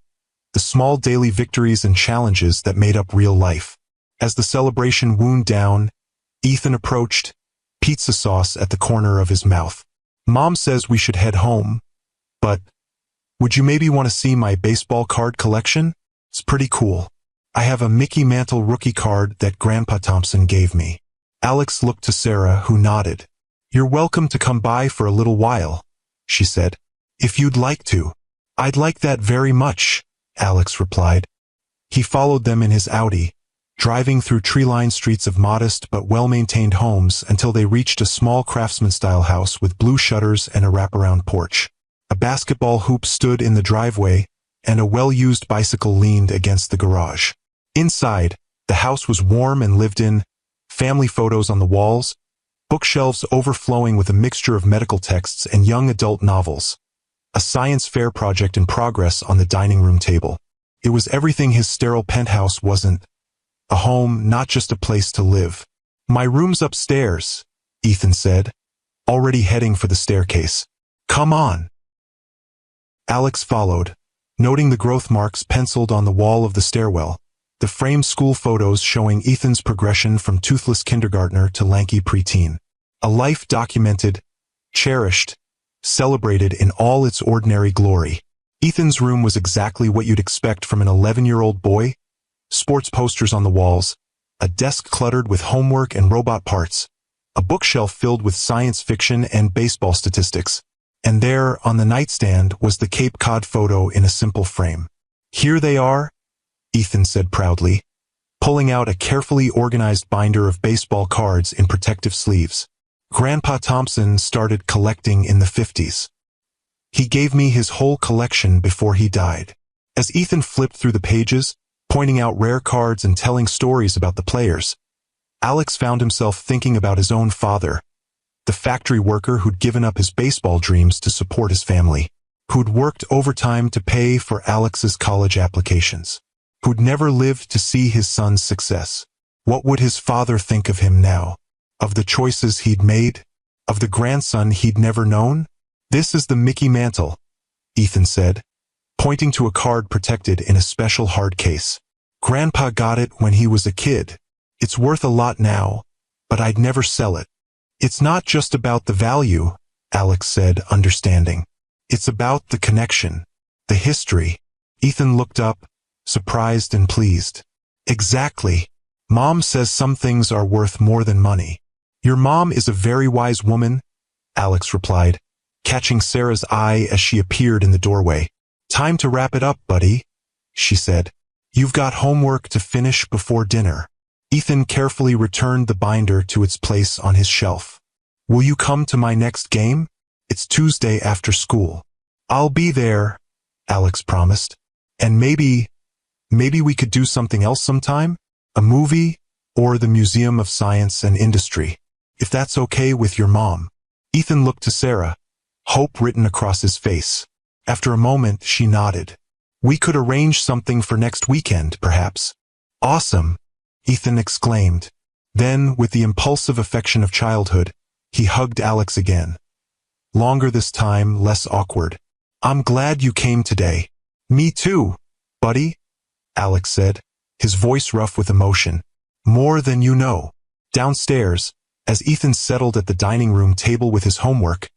the small daily victories and challenges that made up real life. As the celebration wound down, Ethan approached, pizza sauce at the corner of his mouth. Mom says we should head home, but would you maybe want to see my baseball card collection? It's pretty cool. I have a Mickey Mantle rookie card that Grandpa Thompson gave me. Alex looked to Sarah, who nodded. You're welcome to come by for a little while, she said. If you'd like to. I'd like that very much, Alex replied. He followed them in his Audi, driving through tree-lined streets of modest but well-maintained homes until they reached a small craftsman-style house with blue shutters and a wraparound porch. A basketball hoop stood in the driveway, and a well-used bicycle leaned against the garage. Inside, the house was warm and lived in, family photos on the walls, bookshelves overflowing with a mixture of medical texts and young adult novels, a science fair project in progress on the dining room table. It was everything his sterile penthouse wasn't. A home, not just a place to live. "My room's upstairs," Ethan said, already heading for the staircase. "Come on." Alex followed, noting the growth marks penciled on the wall of the stairwell, the framed school photos showing Ethan's progression from toothless kindergartner to lanky preteen. A life documented, cherished, celebrated in all its ordinary glory. Ethan's room was exactly what you'd expect from an 11-year-old boy. Sports posters on the walls, a desk cluttered with homework and robot parts, a bookshelf filled with science fiction and baseball statistics. And there, on the nightstand, was the Cape Cod photo in a simple frame. "Here they are," Ethan said proudly, pulling out a carefully organized binder of baseball cards in protective sleeves. "Grandpa Thompson started collecting in the 50s. He gave me his whole collection before he died." As Ethan flipped through the pages, pointing out rare cards and telling stories about the players, Alex found himself thinking about his own father, the factory worker who'd given up his baseball dreams to support his family, who'd worked overtime to pay for Alex's college applications, who'd never lived to see his son's success. What would his father think of him now? Of the choices he'd made? Of the grandson he'd never known? "This is the Mickey mantle," Ethan said, pointing to a card protected in a special hard case. "Grandpa got it when he was a kid. It's worth a lot now, but I'd never sell it." "It's not just about the value," Alex said, understanding. "It's about the connection, the history." Ethan looked up, surprised and pleased. "Exactly. Mom says some things are worth more than money." "Your mom is a very wise woman," Alex replied, catching Sarah's eye as she appeared in the doorway. "Time to wrap it up, buddy," she said. "You've got homework to finish before dinner." Ethan carefully returned the binder to its place on his shelf. "Will you come to my next game? It's Tuesday after school." "I'll be there," Alex promised. "And maybe we could do something else sometime? A movie, or the Museum of Science and Industry, if that's okay with your mom." Ethan looked to Sarah, hope written across his face. After a moment, she nodded. "We could arrange something for next weekend, perhaps." "Awesome," Ethan exclaimed. Then, with the impulsive affection of childhood, he hugged Alex again. Longer this time, less awkward. "I'm glad you came today." "Me too, buddy," Alex said, his voice rough with emotion. "More than you know." Downstairs, as Ethan settled at the dining room table with his homework,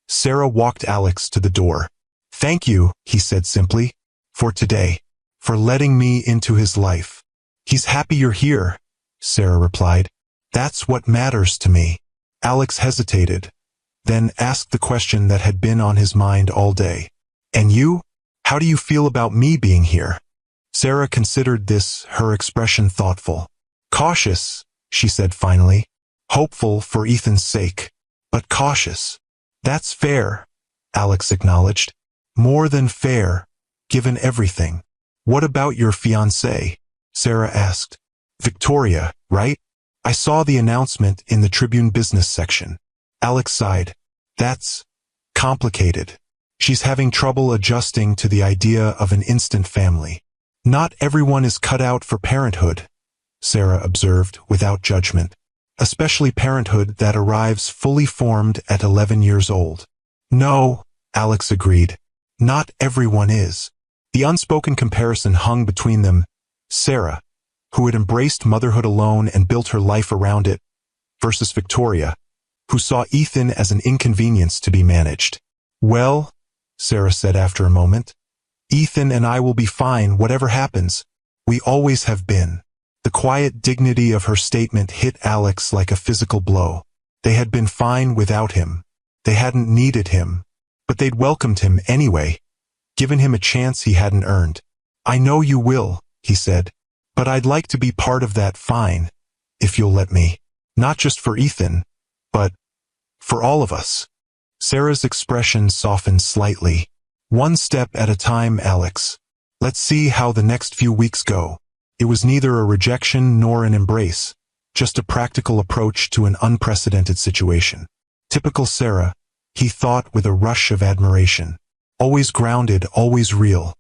Sarah walked Alex to the door. "Thank you," he said simply, "for today, for letting me into his life." "He's happy you're here," Sarah replied. "That's what matters to me." Alex hesitated, then asked the question that had been on his mind all day. "And you? How do you feel about me being here?" Sarah considered this, her expression thoughtful. "Cautious," she said finally. "Hopeful for Ethan's sake, but cautious." "That's fair," Alex acknowledged. "More than fair, given everything." "What about your fiancée?" Sarah asked. "Victoria, right? I saw the announcement in the Tribune business section." Alex sighed. "That's complicated. She's having trouble adjusting to the idea of an instant family." "Not everyone is cut out for parenthood," Sarah observed without judgment. "Especially parenthood that arrives fully formed at 11 years old." "No," Alex agreed. "Not everyone is." The unspoken comparison hung between them. Sarah, who had embraced motherhood alone and built her life around it, versus Victoria, who saw Ethan as an inconvenience to be managed. "Well," Sarah said after a moment, "Ethan and I will be fine whatever happens. We always have been." The quiet dignity of her statement hit Alex like a physical blow. They had been fine without him. They hadn't needed him. But they'd welcomed him anyway, given him a chance he hadn't earned. "I know you will," he said. "But I'd like to be part of that fine, if you'll let me. Not just for Ethan, but for all of us." Sarah's expression softened slightly. "One step at a time, Alex. Let's see how the next few weeks go." It was neither a rejection nor an embrace, just a practical approach to an unprecedented situation. Typical Sarah, he thought with a rush of admiration. Always grounded, always real.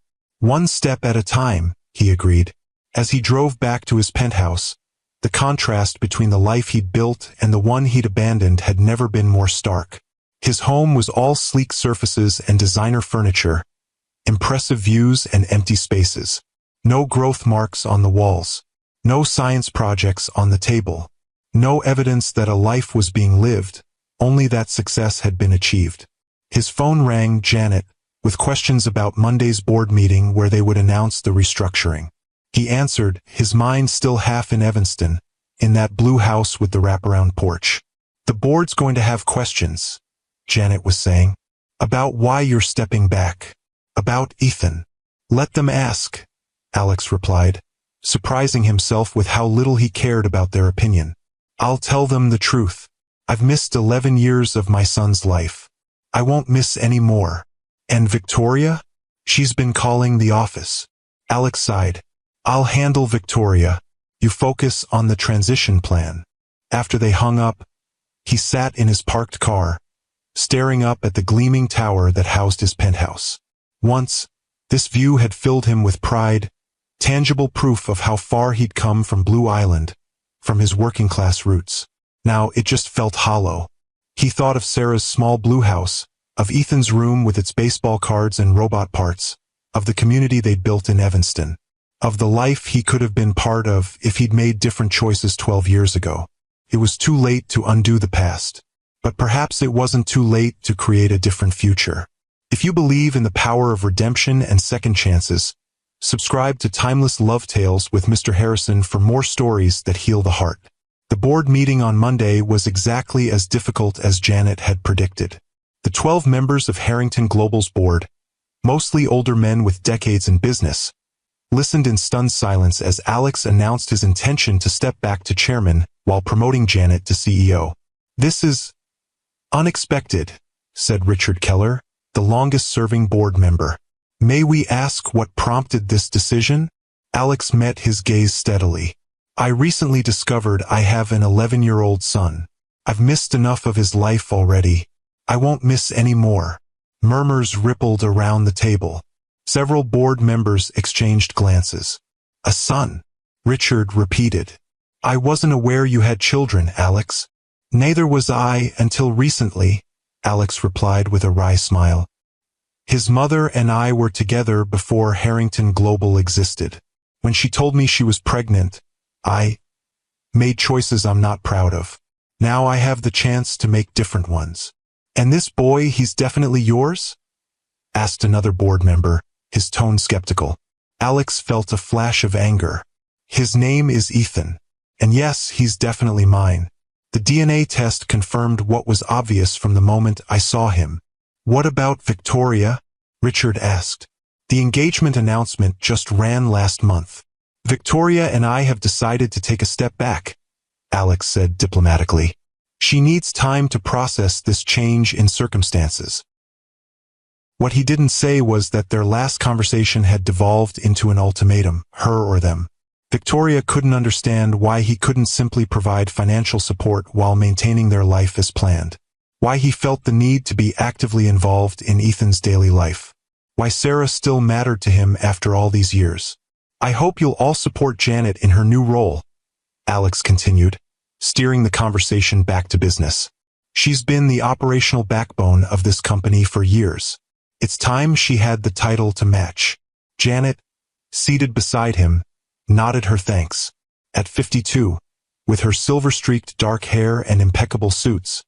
One step at a time, he agreed. As he drove back to his penthouse, the contrast between the life he'd built and the one he'd abandoned had never been more stark. His home was all sleek surfaces and designer furniture, impressive views and empty spaces. No growth marks on the walls. No science projects on the table. No evidence that a life was being lived, only that success had been achieved. His phone rang Janet, with questions about Monday's board meeting where they would announce the restructuring. He answered, his mind still half in Evanston, in that blue house with the wraparound porch. The board's going to have questions, Janet was saying. About why you're stepping back. About Ethan. Let them ask, Alex replied, surprising himself with how little he cared about their opinion. I'll tell them the truth. I've missed 11 years of my son's life. I won't miss any more. And Victoria? She's been calling the office. Alex sighed. I'll handle Victoria. You focus on the transition plan. After they hung up, he sat in his parked car, staring up at the gleaming tower that housed his penthouse. Once, this view had filled him with pride, tangible proof of how far he'd come from Blue Island, from his working-class roots. Now it just felt hollow. He thought of Sarah's small blue house, of Ethan's room with its baseball cards and robot parts, of the community they'd built in Evanston, of the life he could have been part of if he'd made different choices 12 years ago. It was too late to undo the past, but perhaps it wasn't too late to create a different future. If you believe in the power of redemption and second chances, subscribe to Timeless Love Tales with Mr. Harrison for more stories that heal the heart. The board meeting on Monday was exactly as difficult as Janet had predicted. The 12 members of Harrington Global's board, mostly older men with decades in business, listened in stunned silence as Alex announced his intention to step back to chairman while promoting Janet to CEO. This is unexpected, said Richard Keller, the longest-serving board member. May we ask what prompted this decision? Alex met his gaze steadily. I recently discovered I have an 11-year-old son. I've missed enough of his life already. I won't miss any more. Murmurs rippled around the table. Several board members exchanged glances. A son, Richard repeated. I wasn't aware you had children, Alex. Neither was I until recently, Alex replied with a wry smile. His mother and I were together before Harrington Global existed. When she told me she was pregnant, I made choices I'm not proud of. Now I have the chance to make different ones. And this boy, he's definitely yours? Asked another board member, his tone skeptical. Alex felt a flash of anger. His name is Ethan. And yes, he's definitely mine. The DNA test confirmed what was obvious from the moment I saw him. What about Victoria? Richard asked. The engagement announcement just ran last month. Victoria and I have decided to take a step back, Alex said diplomatically. She needs time to process this change in circumstances. What he didn't say was that their last conversation had devolved into an ultimatum, her or them. Victoria couldn't understand why he couldn't simply provide financial support while maintaining their life as planned. Why he felt the need to be actively involved in Ethan's daily life. Why Sarah still mattered to him after all these years. I hope you'll all support Janet in her new role, Alex continued, steering the conversation back to business. She's been the operational backbone of this company for years. It's time she had the title to match. Janet, seated beside him, nodded her thanks. At 52, with her silver-streaked dark hair and impeccable suits,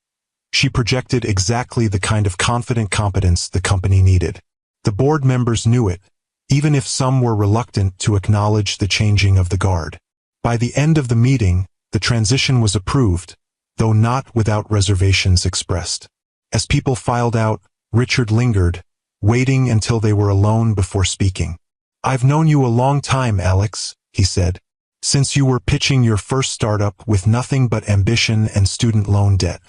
she projected exactly the kind of confident competence the company needed. The board members knew it, even if some were reluctant to acknowledge the changing of the guard. By the end of the meeting, the transition was approved, though not without reservations expressed. As people filed out, Richard lingered, waiting until they were alone before speaking. I've known you a long time, Alex, he said, since you were pitching your first startup with nothing but ambition and student loan debt.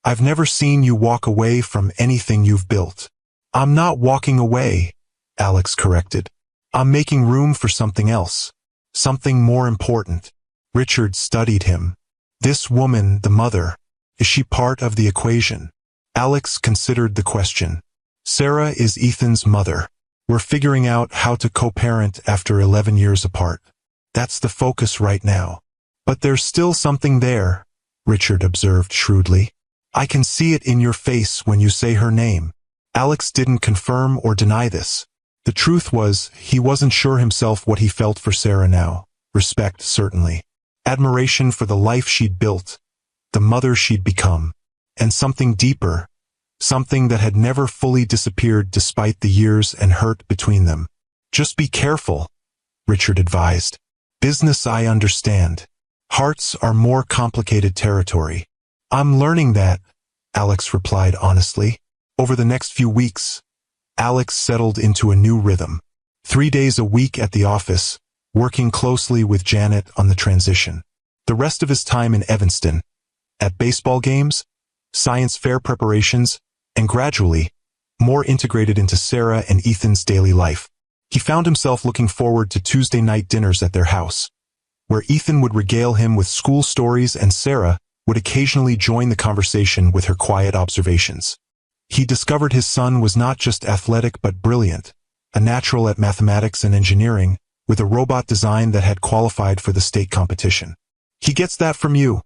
I've never seen you walk away from anything you've built. I'm not walking away, Alex corrected. I'm making room for something else. Something more important. Richard studied him. This woman, the mother, is she part of the equation? Alex considered the question. Sarah is Ethan's mother. We're figuring out how to co-parent after 11 years apart. That's the focus right now. But there's still something there, Richard observed shrewdly. I can see it in your face when you say her name. Alex didn't confirm or deny this. The truth was, he wasn't sure himself what he felt for Sarah now. Respect, certainly. Admiration for the life she'd built, the mother she'd become, and something deeper, something that had never fully disappeared despite the years and hurt between them. Just be careful, Richard advised. Business, I understand. Hearts are more complicated territory. I'm learning that, Alex replied honestly. Over the next few weeks, Alex settled into a new rhythm. 3 days a week at the office, working closely with Janet on the transition. The rest of his time in Evanston, at baseball games, science fair preparations, and gradually, more integrated into Sarah and Ethan's daily life. He found himself looking forward to Tuesday night dinners at their house, where Ethan would regale him with school stories and Sarah would occasionally join the conversation with her quiet observations. He discovered his son was not just athletic but brilliant, a natural at mathematics and engineering, with a robot design that had qualified for the state competition. He gets that from you,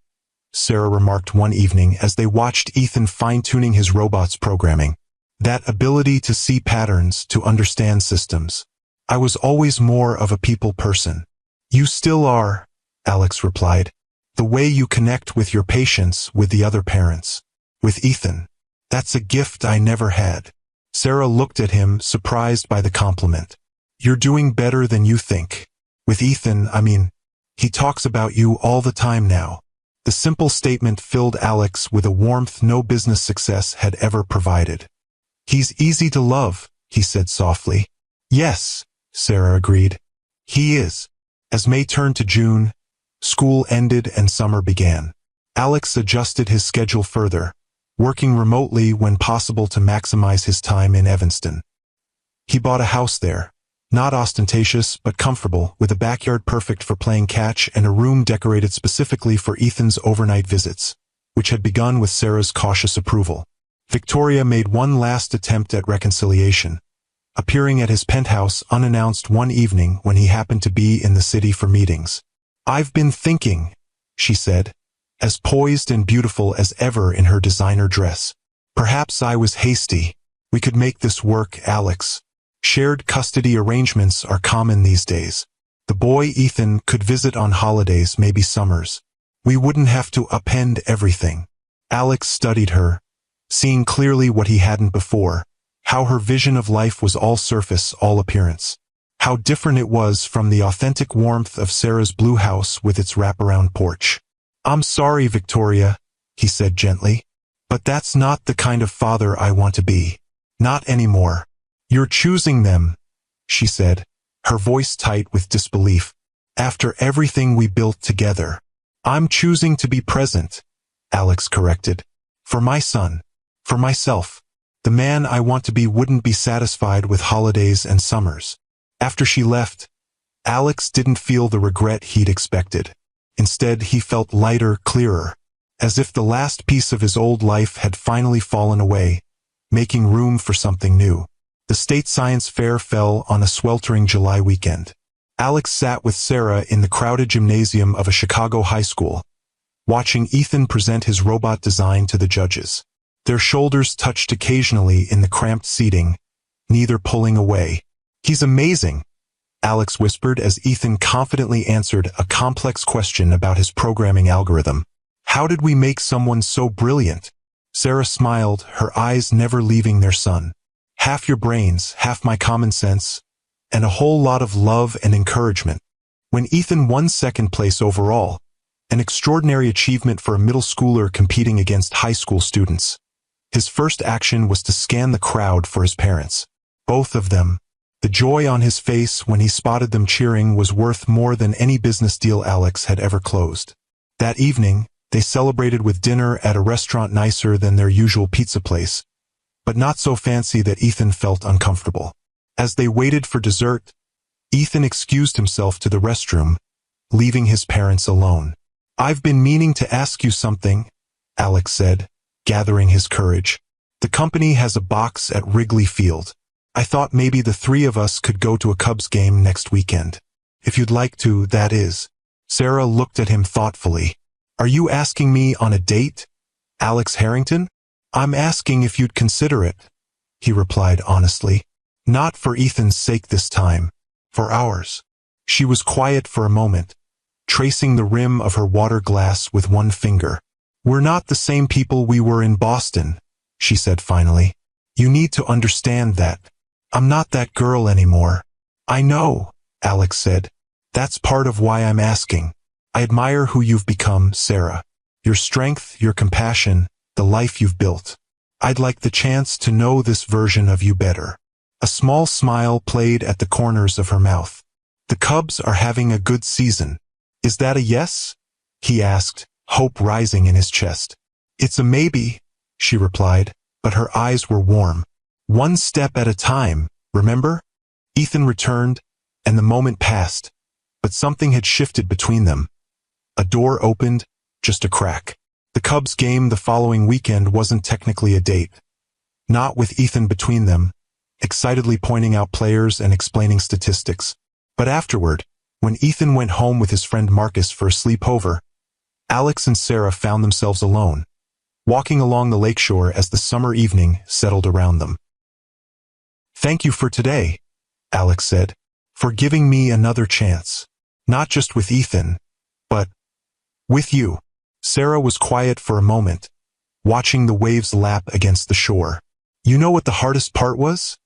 Sarah remarked one evening as they watched Ethan fine-tuning his robot's programming. That ability to see patterns, to understand systems. I was always more of a people person. You still are, Alex replied. The way you connect with your patients, with the other parents. With Ethan. That's a gift I never had. Sarah looked at him, surprised by the compliment. You're doing better than you think. With Ethan, he talks about you all the time now. The simple statement filled Alex with a warmth no business success had ever provided. He's easy to love, he said softly. Yes, Sarah agreed. He is. As May turned to June, school ended and summer began. Alex adjusted his schedule further, working remotely when possible to maximize his time in Evanston. He bought a house there, not ostentatious but comfortable, with a backyard perfect for playing catch and a room decorated specifically for Ethan's overnight visits, which had begun with Sarah's cautious approval. Victoria made one last attempt at reconciliation, appearing at his penthouse unannounced one evening when he happened to be in the city for meetings. I've been thinking, she said, as poised and beautiful as ever in her designer dress. Perhaps I was hasty. We could make this work, Alex. Shared custody arrangements are common these days. The boy Ethan could visit on holidays, maybe summers. We wouldn't have to upend everything. Alex studied her, seeing clearly what he hadn't before, how her vision of life was all surface, all appearance. How different it was from the authentic warmth of Sarah's blue house with its wraparound porch. I'm sorry, Victoria, he said gently, but that's not the kind of father I want to be. Not anymore. You're choosing them, she said, her voice tight with disbelief. After everything we built together. I'm choosing to be present, Alex corrected. For my son. For myself. The man I want to be wouldn't be satisfied with holidays and summers. After she left, Alex didn't feel the regret he'd expected. Instead, he felt lighter, clearer, as if the last piece of his old life had finally fallen away, making room for something new. The state science fair fell on a sweltering July weekend. Alex sat with Sarah in the crowded gymnasium of a Chicago high school, watching Ethan present his robot design to the judges. Their shoulders touched occasionally in the cramped seating, neither pulling away. He's amazing, Alex whispered as Ethan confidently answered a complex question about his programming algorithm. How did we make someone so brilliant? Sarah smiled, her eyes never leaving their son. Half your brains, half my common sense, and a whole lot of love and encouragement. When Ethan won second place overall, an extraordinary achievement for a middle schooler competing against high school students, his first action was to scan the crowd for his parents. Both of them. The joy on his face when he spotted them cheering was worth more than any business deal Alex had ever closed. That evening, they celebrated with dinner at a restaurant nicer than their usual pizza place, but not so fancy that Ethan felt uncomfortable. As they waited for dessert, Ethan excused himself to the restroom, leaving his parents alone. I've been meaning to ask you something, Alex said, gathering his courage. The company has a box at Wrigley Field. I thought maybe the three of us could go to a Cubs game next weekend. If you'd like to, that is." Sarah looked at him thoughtfully. "Are you asking me on a date, Alex Harrington?" "I'm asking if you'd consider it," he replied honestly. "Not for Ethan's sake this time, for ours." She was quiet for a moment, tracing the rim of her water glass with one finger. "We're not the same people we were in Boston," she said finally. "You need to understand that. I'm not that girl anymore." "I know," Alex said. "That's part of why I'm asking. I admire who you've become, Sarah. Your strength, your compassion, the life you've built. I'd like the chance to know this version of you better." A small smile played at the corners of her mouth. "The Cubs are having a good season. Is that a yes?" he asked, hope rising in his chest. "It's a maybe," she replied, but her eyes were warm. "One step at a time, remember?" Ethan returned, and the moment passed, but something had shifted between them. A door opened, just a crack. The Cubs game the following weekend wasn't technically a date. Not with Ethan between them, excitedly pointing out players and explaining statistics. But afterward, when Ethan went home with his friend Marcus for a sleepover, Alex and Sarah found themselves alone, walking along the lakeshore as the summer evening settled around them. "Thank you for today," Alex said, "for giving me another chance. Not just with Ethan, but with you." Sarah was quiet for a moment, watching the waves lap against the shore. "You know what the hardest part was?"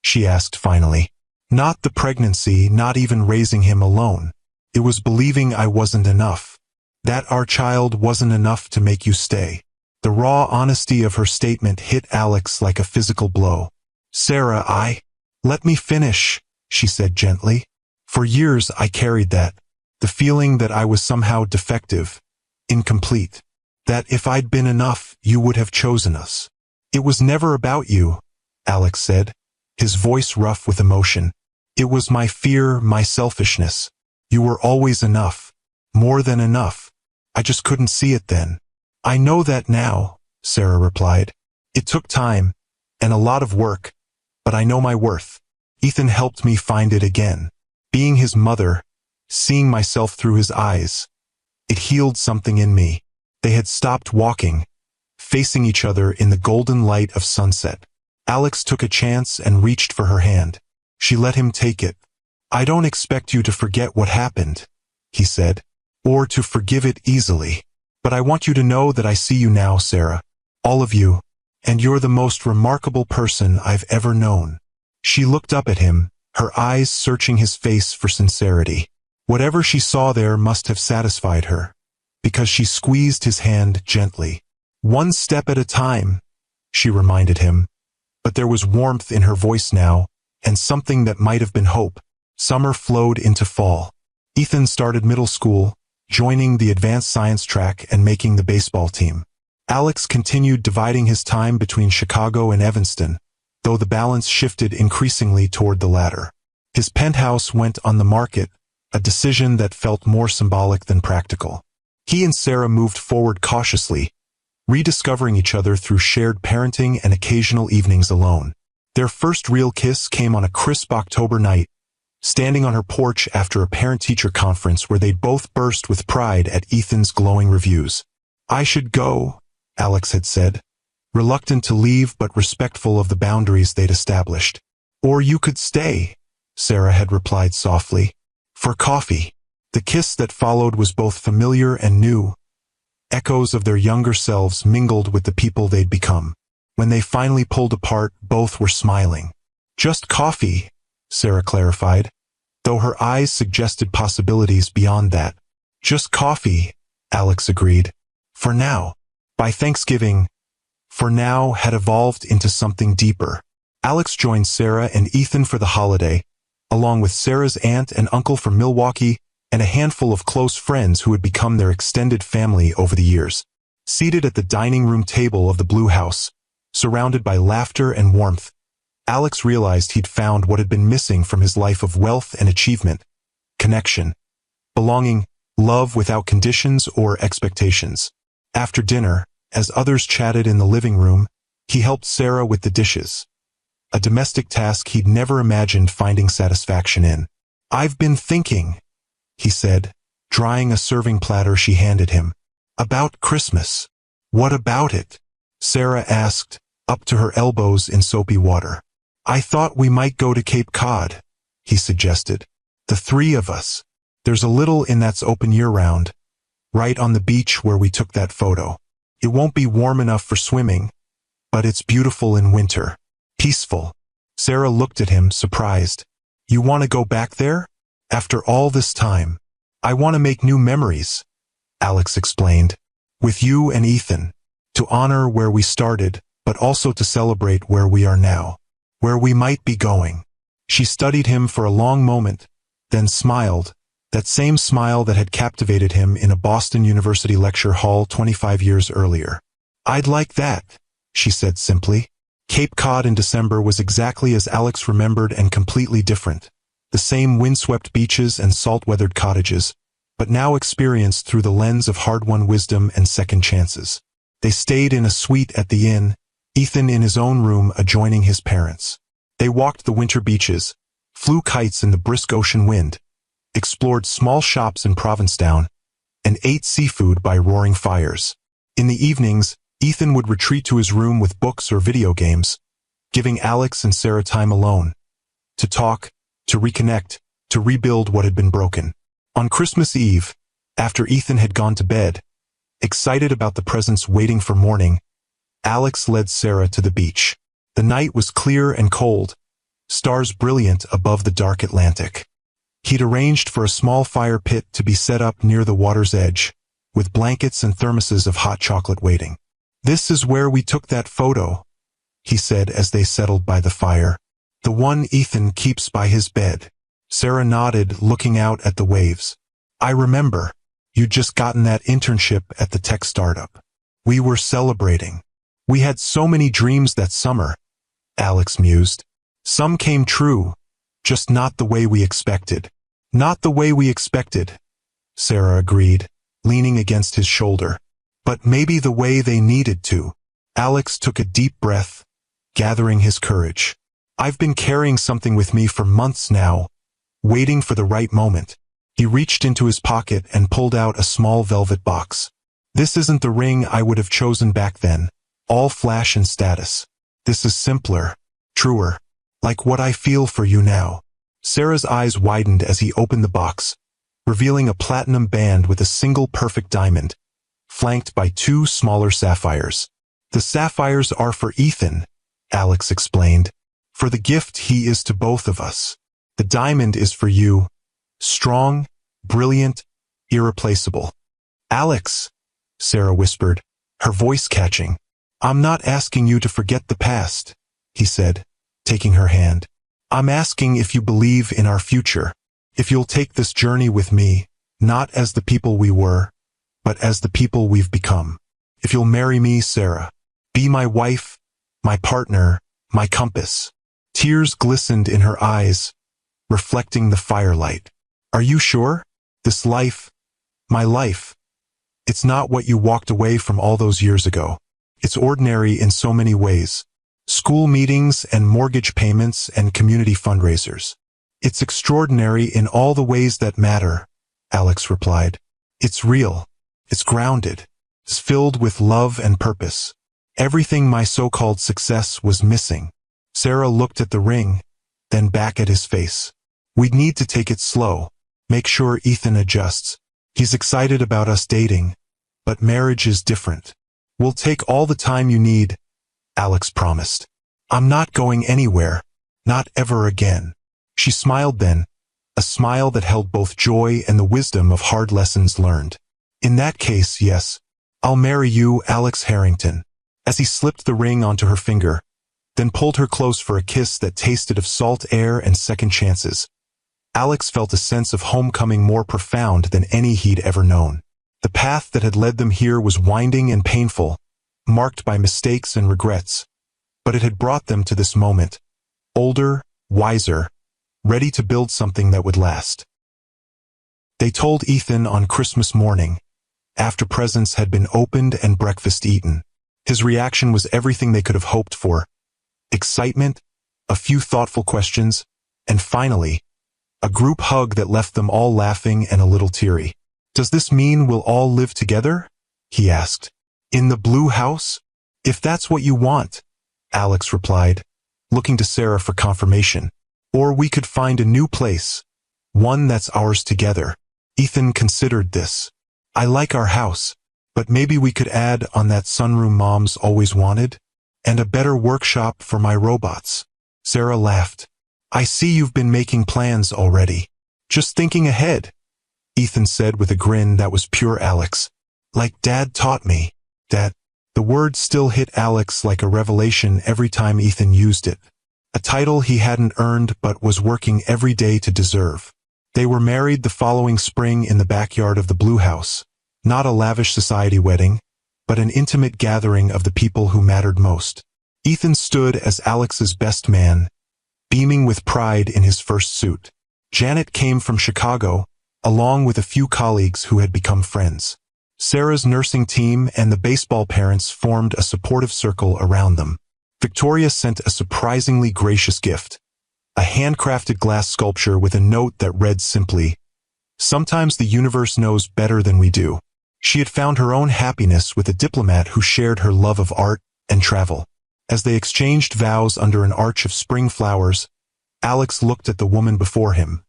she asked finally. "Not the pregnancy, not even raising him alone. It was believing I wasn't enough. That our child wasn't enough to make you stay." The raw honesty of her statement hit Alex like a physical blow. "Sarah, let me finish," she said gently. "For years I carried that. The feeling that I was somehow defective, incomplete. That if I'd been enough, you would have chosen us." "It was never about you," Alex said, his voice rough with emotion. "It was my fear, my selfishness. You were always enough. More than enough. I just couldn't see it then." "I know that now," Sarah replied. "It took time, and a lot of work, but I know my worth. Ethan helped me find it again. Being his mother, seeing myself through his eyes, it healed something in me." They had stopped walking, facing each other in the golden light of sunset. Alex took a chance and reached for her hand. She let him take it. "I don't expect you to forget what happened," he said, "or to forgive it easily. But I want you to know that I see you now, Sarah. All of you. And you're the most remarkable person I've ever known." She looked up at him, her eyes searching his face for sincerity. Whatever she saw there must have satisfied her, because she squeezed his hand gently. "One step at a time," she reminded him, but there was warmth in her voice now, and something that might have been hope. Summer flowed into fall. Ethan started middle school, joining the advanced science track and making the baseball team. Alex continued dividing his time between Chicago and Evanston, though the balance shifted increasingly toward the latter. His penthouse went on the market, a decision that felt more symbolic than practical. He and Sarah moved forward cautiously, rediscovering each other through shared parenting and occasional evenings alone. Their first real kiss came on a crisp October night, standing on her porch after a parent-teacher conference where they both burst with pride at Ethan's glowing reviews. "I should go," Alex had said, reluctant to leave but respectful of the boundaries they'd established. "Or you could stay," Sarah had replied softly. "For coffee." The kiss that followed was both familiar and new. Echoes of their younger selves mingled with the people they'd become. When they finally pulled apart, both were smiling. "Just coffee," Sarah clarified, though her eyes suggested possibilities beyond that. "Just coffee," Alex agreed. "For now." By Thanksgiving, "for now" had evolved into something deeper. Alex joined Sarah and Ethan for the holiday, along with Sarah's aunt and uncle from Milwaukee and a handful of close friends who had become their extended family over the years. Seated at the dining room table of the Blue House, surrounded by laughter and warmth, Alex realized he'd found what had been missing from his life of wealth and achievement: connection, belonging, love without conditions or expectations. After dinner, as others chatted in the living room, he helped Sarah with the dishes, a domestic task he'd never imagined finding satisfaction in. "I've been thinking," he said, drying a serving platter she handed him. "About Christmas." "What about it?" Sarah asked, up to her elbows in soapy water. "I thought we might go to Cape Cod," he suggested. "The three of us. There's a little inn that's open year-round, right on the beach where we took that photo. It won't be warm enough for swimming, but it's beautiful in winter. Peaceful." Sarah looked at him, surprised. "You want to go back there? After all this time?" "I want to make new memories," Alex explained. "With you and Ethan. To honor where we started, but also to celebrate where we are now. Where we might be going." She studied him for a long moment, then smiled, that same smile that had captivated him in a Boston University lecture hall 25 years earlier. "I'd like that," she said simply. Cape Cod in December was exactly as Alex remembered and completely different. The same windswept beaches and salt-weathered cottages, but now experienced through the lens of hard-won wisdom and second chances. They stayed in a suite at the inn, Ethan in his own room adjoining his parents'. They walked the winter beaches, flew kites in the brisk ocean wind, explored small shops in Provincetown, and ate seafood by roaring fires. In the evenings, Ethan would retreat to his room with books or video games, giving Alex and Sarah time alone, to talk, to reconnect, to rebuild what had been broken. On Christmas Eve, after Ethan had gone to bed, excited about the presents waiting for morning, Alex led Sarah to the beach. The night was clear and cold, stars brilliant above the dark Atlantic. He'd arranged for a small fire pit to be set up near the water's edge, with blankets and thermoses of hot chocolate waiting. "This is where we took that photo," he said as they settled by the fire. "The one Ethan keeps by his bed." Sarah nodded, looking out at the waves. "I remember. You'd just gotten that internship at the tech startup. We were celebrating. We had so many dreams that summer," Alex mused. "Some came true, just not the way we expected." "Not the way we expected," Sarah agreed, leaning against his shoulder. "But maybe the way they needed to." Alex took a deep breath, gathering his courage. "I've been carrying something with me for months now, waiting for the right moment." He reached into his pocket and pulled out a small velvet box. "This isn't the ring I would have chosen back then, all flash and status. This is simpler, truer, like what I feel for you now." Sarah's eyes widened as he opened the box, revealing a platinum band with a single perfect diamond, flanked by two smaller sapphires. "The sapphires are for Ethan," Alex explained, "for the gift he is to both of us. The diamond is for you, strong, brilliant, irreplaceable." "Alex," Sarah whispered, her voice catching. "I'm not asking you to forget the past," he said, taking her hand. "I'm asking if you believe in our future, if you'll take this journey with me, not as the people we were, but as the people we've become. If you'll marry me, Sarah, be my wife, my partner, my compass." Tears glistened in her eyes, reflecting the firelight. "Are you sure? This life, my life, it's not what you walked away from all those years ago. It's ordinary in so many ways. School meetings and mortgage payments and community fundraisers. It's extraordinary in all the ways that matter," Alex replied. "It's real. It's grounded. It's filled with love and purpose. Everything my so-called success was missing." Sarah looked at the ring, then back at his face. "We'd need to take it slow, make sure Ethan adjusts. He's excited about us dating, but marriage is different. We'll take all the time you need," Alex promised. "I'm not going anywhere, not ever again." She smiled then, a smile that held both joy and the wisdom of hard lessons learned. "In that case, yes, I'll marry you, Alex Harrington," as he slipped the ring onto her finger, then pulled her close for a kiss that tasted of salt air and second chances. Alex felt a sense of homecoming more profound than any he'd ever known. The path that had led them here was winding and painful, marked by mistakes and regrets, but it had brought them to this moment, older, wiser, ready to build something that would last. They told Ethan on Christmas morning, after presents had been opened and breakfast eaten. His reaction was everything they could have hoped for: excitement, a few thoughtful questions, and finally, a group hug that left them all laughing and a little teary. "Does this mean we'll all live together?" he asked. "In the blue house?" "If that's what you want," Alex replied, looking to Sarah for confirmation. "Or we could find a new place, one that's ours together." Ethan considered this. "I like our house, but maybe we could add on that sunroom Mom's always wanted, and a better workshop for my robots." Sarah laughed. "I see you've been making plans already. Just thinking ahead," Ethan said with a grin that was pure Alex. "Like Dad taught me." Dad. The word still hit Alex like a revelation every time Ethan used it. A title he hadn't earned but was working every day to deserve. They were married the following spring in the backyard of the Blue House. Not a lavish society wedding, but an intimate gathering of the people who mattered most. Ethan stood as Alex's best man, beaming with pride in his first suit. Janet came from Chicago, along with a few colleagues who had become friends. Sarah's nursing team and the baseball parents formed a supportive circle around them. Victoria sent a surprisingly gracious gift, a handcrafted glass sculpture with a note that read simply, "Sometimes the universe knows better than we do." She had found her own happiness with a diplomat who shared her love of art and travel. As they exchanged vows under an arch of spring flowers, Alex looked at the woman before him.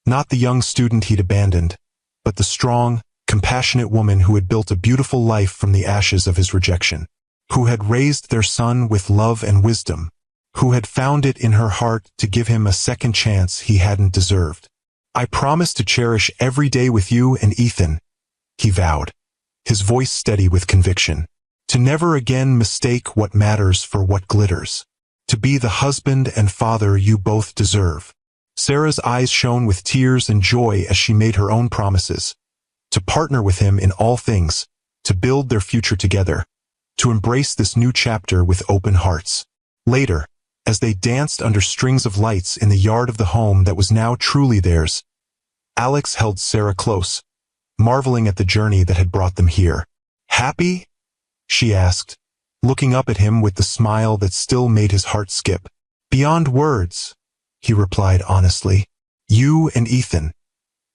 Not the young student he'd abandoned, but the strong, compassionate woman who had built a beautiful life from the ashes of his rejection, who had raised their son with love and wisdom, who had found it in her heart to give him a second chance he hadn't deserved. "I promise to cherish every day with you and Ethan," he vowed, his voice steady with conviction. "To never again mistake what matters for what glitters. To be the husband and father you both deserve." Sarah's eyes shone with tears and joy as she made her own promises. To partner with him in all things, to build their future together, to embrace this new chapter with open hearts. Later, as they danced under strings of lights in the yard of the home that was now truly theirs, Alex held Sarah close, marveling at the journey that had brought them here. "Happy?" she asked, looking up at him with the smile that still made his heart skip. "Beyond words," he replied honestly. "You and Ethan.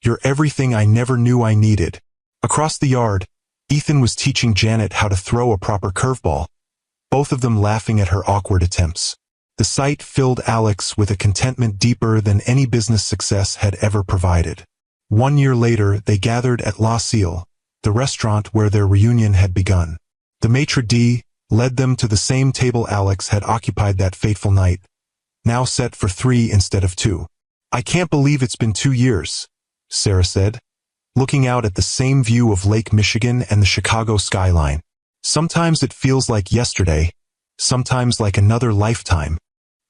You're everything I never knew I needed." Across the yard, Ethan was teaching Janet how to throw a proper curveball, both of them laughing at her awkward attempts. The sight filled Alex with a contentment deeper than any business success had ever provided. 1 year later, they gathered at La Cille, the restaurant where their reunion had begun. The maitre d' led them to the same table Alex had occupied that fateful night, now set for 3 instead of 2. "I can't believe it's been 2 years, Sarah said, looking out at the same view of Lake Michigan and the Chicago skyline. "Sometimes it feels like yesterday, sometimes like another lifetime."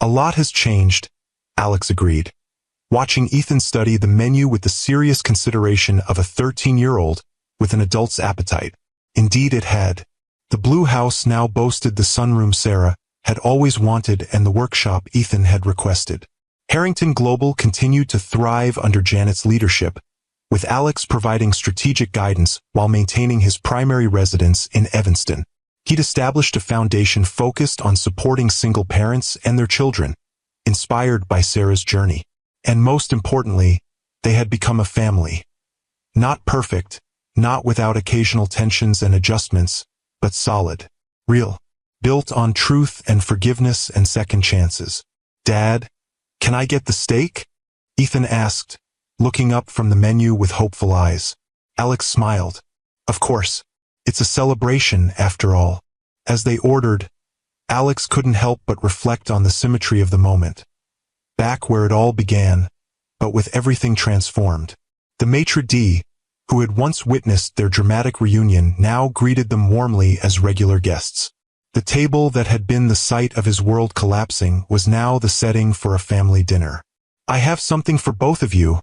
"A lot has changed," Alex agreed, watching Ethan study the menu with the serious consideration of a 13-year-old with an adult's appetite. Indeed it had. The Blue House now boasted the sunroom Sarah had always wanted and the workshop Ethan had requested. Harrington Global continued to thrive under Janet's leadership, with Alex providing strategic guidance while maintaining his primary residence in Evanston. He'd established a foundation focused on supporting single parents and their children, inspired by Sarah's journey. And most importantly, they had become a family. Not perfect, not without occasional tensions and adjustments, but solid, real, built on truth and forgiveness and second chances. "Dad, can I get the steak?" Ethan asked, looking up from the menu with hopeful eyes. Alex smiled. "Of course. It's a celebration, after all." As they ordered, Alex couldn't help but reflect on the symmetry of the moment. Back where it all began, but with everything transformed. The maitre d', who had once witnessed their dramatic reunion, now greeted them warmly as regular guests. The table that had been the site of his world collapsing was now the setting for a family dinner. "I have something for both of you,"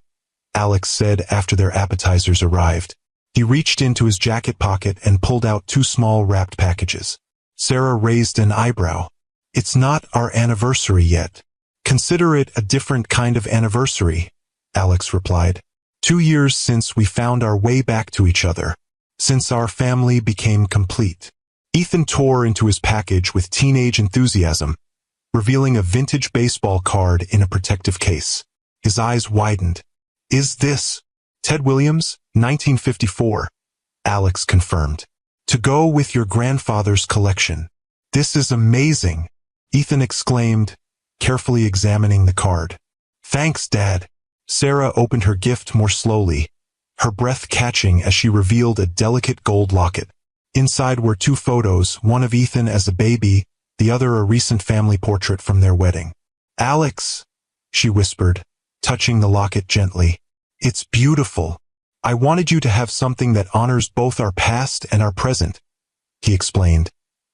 Alex said after their appetizers arrived. He reached into his jacket pocket and pulled out 2 small wrapped packages. Sarah raised an eyebrow. "It's not our anniversary yet." "Consider it a different kind of anniversary," Alex replied. 2 years since we found our way back to each other. Since our family became complete." Ethan tore into his package with teenage enthusiasm, revealing a vintage baseball card in a protective case. His eyes widened. "Is this Ted Williams, 1954?" Alex confirmed. "To go with your grandfather's collection." "This is amazing," Ethan exclaimed, carefully examining the card. "Thanks, Dad." Sarah opened her gift more slowly, her breath catching as she revealed a delicate gold locket. Inside were two photos, one of Ethan as a baby, the other a recent family portrait from their wedding. "Alex," she whispered, touching the locket gently. "It's beautiful. I wanted you to have something that honors both our past and our present," he explained,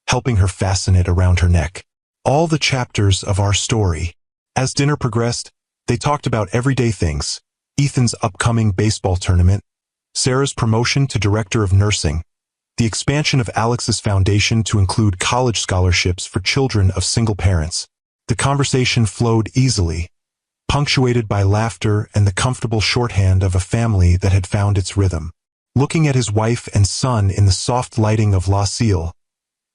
helping her fasten it around her neck. "All the chapters of our story." As dinner progressed, they talked about everyday things: Ethan's upcoming baseball tournament, Sarah's promotion to director of nursing, the expansion of Alex's foundation to include college scholarships for children of single parents. The conversation flowed easily, punctuated by laughter and the comfortable shorthand of a family that had found its rhythm. Looking at his wife and son in the soft lighting of La Cille,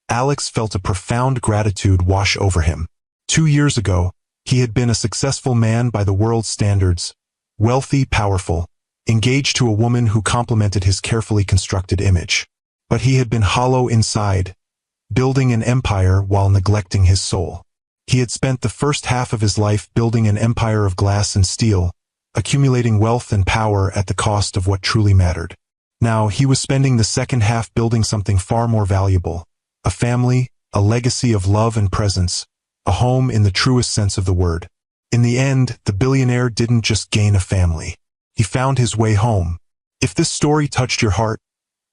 Alex felt a profound gratitude wash over him. 2 years ago, he had been a successful man by the world's standards, wealthy, powerful, engaged to a woman who complemented his carefully constructed image. But he had been hollow inside, building an empire while neglecting his soul. He had spent the first half of his life building an empire of glass and steel, accumulating wealth and power at the cost of what truly mattered. Now he was spending the second half building something far more valuable: a family, a legacy of love and presence, a home in the truest sense of the word. In the end, the billionaire didn't just gain a family. He found his way home. If this story touched your heart,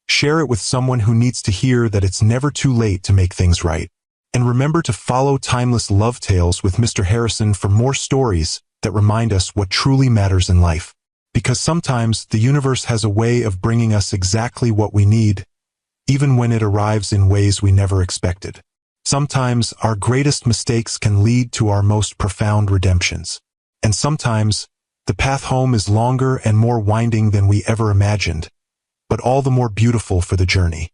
share it with someone who needs to hear that it's never too late to make things right. And remember to follow Timeless Love Tales with Mr. Harrison for more stories that remind us what truly matters in life. Because sometimes the universe has a way of bringing us exactly what we need, even when it arrives in ways we never expected. Sometimes our greatest mistakes can lead to our most profound redemptions. And sometimes the path home is longer and more winding than we ever imagined, but all the more beautiful for the journey.